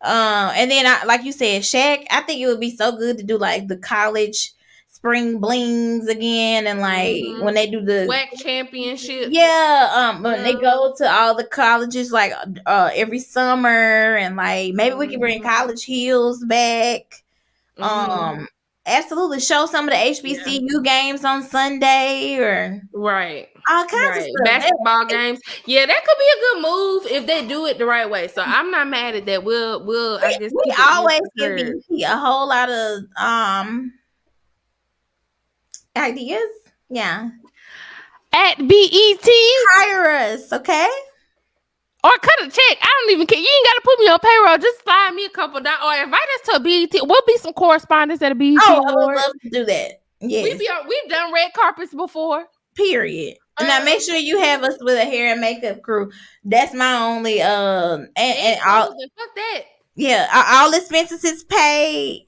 And then like you said, Shaq, I think it would be so good to do like the college spring blings again, and like when they do the SWAC championships. yeah, when they Yeah. go to all the colleges like every summer, and like maybe we can bring college heels back. Um, absolutely show some of the Yeah. HBCU games on Sunday, or Right. all kinds of Right. stuff. Basketball games. Yeah, that could be a good move if they do it the right way. So I'm not mad at that. We'll I guess We keep it ears always to give heard. BET a whole lot of ideas. Yeah, At BET. hire us, okay? Or cut a check. I don't even care. You ain't got to put me on payroll. Just slide me a couple dollars or invite us to a BET. We'll be some correspondents at a BET Oh, I would award. love to do that. Yes. We've done red carpets before. Period. Now make sure you have us with a hair and makeup crew. That's my only and all. Fuck that. Yeah, all expenses is paid.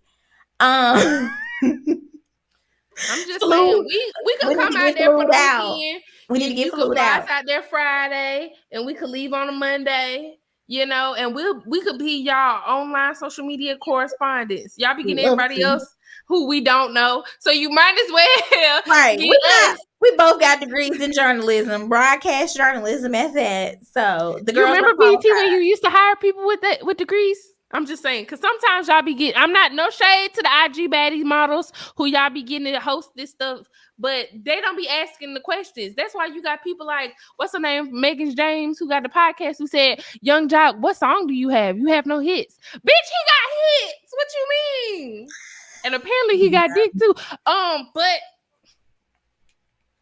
I'm just saying Salute. we could We need come to out get there for flued the out. weekend. We need to You get could flued fly out. us out there Friday, and we could leave on a Monday. And we could be y'all online social media correspondents. Y'all be getting everybody else who we don't know, so you might as well right. get us. We both got degrees in journalism, broadcast journalism at that. So the You girls remember are BT qualified. when you used to hire people with degrees? I'm just saying, because sometimes y'all be getting, I'm not no shade to the IG baddie models who y'all be getting to host this stuff, but they don't be asking the questions. That's why you got people like, what's her name, Megan James, who got the podcast, who said, Young Jock, what song do you have? You have no hits. Bitch, he got hits. What you mean? And apparently he got dick too. But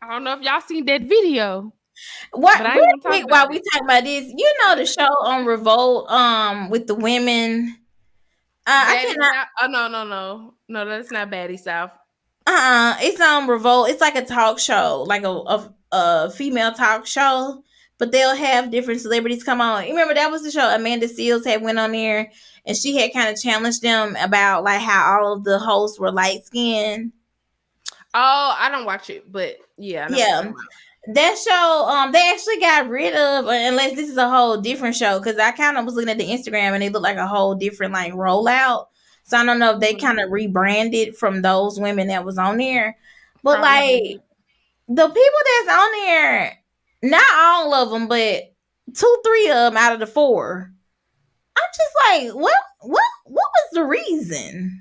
I don't know if y'all seen that video. What But I real ain't gonna quick talk while about we it. talk about this, the show on Revolt with the women. I cannot. No, that's not Baddie South. It's on Revolt. It's like a talk show, like a female talk show, but they'll have different celebrities come on. You remember that was the show Amanda Seales had went on there, and she had kind of challenged them about like how all of the hosts were light skinned. Oh, I don't watch it, but yeah, I know what you're talking about. That show, they actually got rid of, unless this is a whole different show, because I kind of was looking at the Instagram and it looked like a whole different like rollout. So I don't know if they kind of rebranded from those women that was on there, but Probably. like the people that's on there, not all of them, but 2-3 of them out of the 4. I'm just like, what was the reason?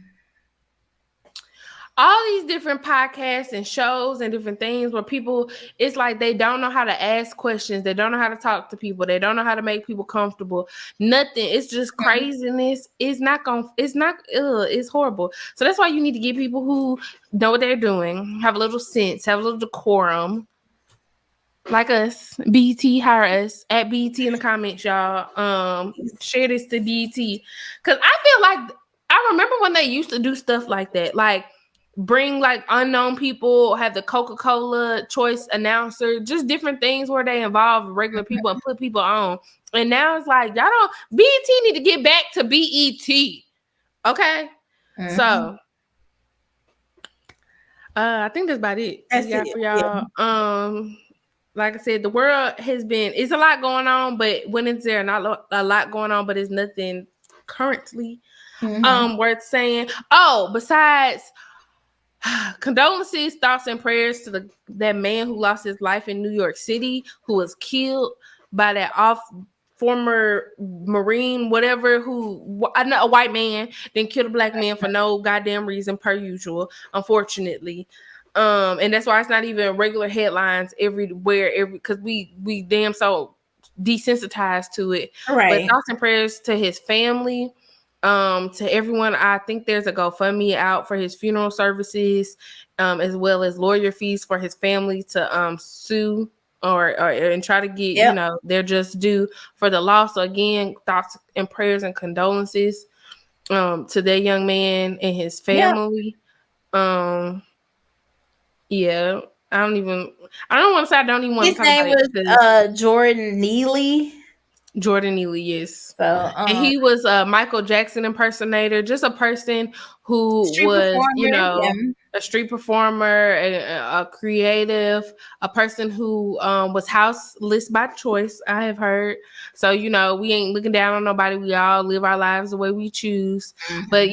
All these different podcasts and shows and different things where people, it's like they don't know how to ask questions. They don't know how to talk to people. They don't know how to make people comfortable. Nothing. It's just craziness. It's horrible. So that's why you need to get people who know what they're doing, have a little sense, have a little decorum. Like us, BT, hire us at BT in the comments, y'all. Share this to BT. Cause I feel like I remember when they used to do stuff like that. Like bring like unknown people, have the Coca-Cola choice announcer, just different things where they involve regular people and put people on. And now it's like y'all don't BET need to get back to BET. Okay. So I think that's about it. That's we got it. for y'all. Like I said, the world it's a lot going on, but when it's there, not a lot going on, but it's nothing currently worth saying. Oh, besides condolences, thoughts, and prayers to that man who lost his life in New York City, who was killed by that former Marine, whatever, a white man, then killed a black man for no goddamn reason, per usual, unfortunately. And that's why it's not even regular headlines everywhere, because we damn so desensitized to it. Right. But thoughts and prayers to his family, to everyone. I think there's a GoFundMe out for his funeral services, as well as lawyer fees for his family to sue or and try to get their just due for the loss. So again, thoughts and prayers and condolences to that young man and his family. Yeah, I don't want to say I don't even want His to talk name about it was Jordan Neely. Jordan Neely, yes. So, and he was a Michael Jackson impersonator, just a person who street was, performer, a street performer, a creative, a person who was houseless by choice, I have heard. So, we ain't looking down on nobody. We all live our lives the way we choose. Mm-hmm. But,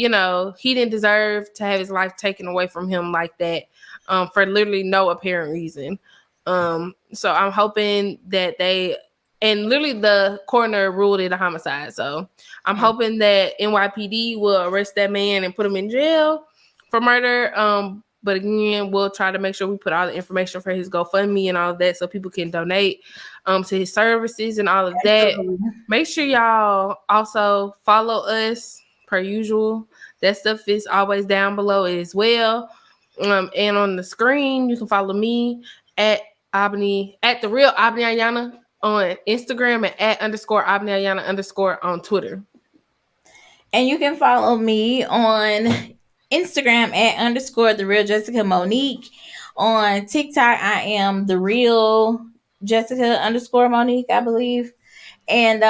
he didn't deserve to have his life taken away from him like that for literally no apparent reason. So I'm hoping that and literally the coroner ruled it a homicide. So I'm hoping that NYPD will arrest that man and put him in jail for murder. But again, we'll try to make sure we put all the information for his GoFundMe and all of that so people can donate to his services and all of that. Make sure y'all also follow us per usual. That stuff is always down below as well. And on the screen, you can follow me at the real Abni Ayana on Instagram and at _Abni Ayana _ on Twitter. And you can follow me on Instagram at _ the real Jessica Monique. On TikTok, I am the real Jessica _ Monique, I believe. And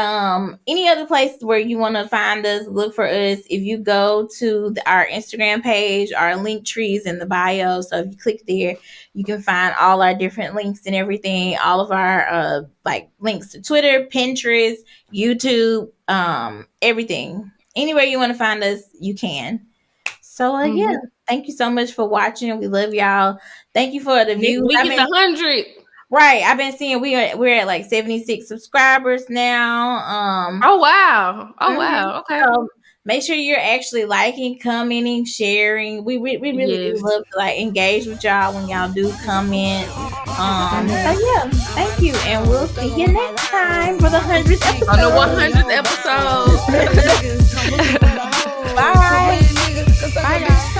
any other place where you want to find us, look for us. If you go to our Instagram page, our link trees in the bio. So if you click there, you can find all our different links and everything. All of our links to Twitter, Pinterest, YouTube, everything. Anywhere you want to find us, you can. So yeah, thank you so much for watching. We love y'all. Thank you for the views. We get 100. Right, I've been seeing we're at like 76 subscribers now. Oh wow! Okay. So make sure you're actually liking, commenting, sharing. We really do love to engage with y'all when y'all do comment. So yeah, thank you, and we'll see you next time for the 100th episode. On the 100th episode. Bye. Bye, y'all.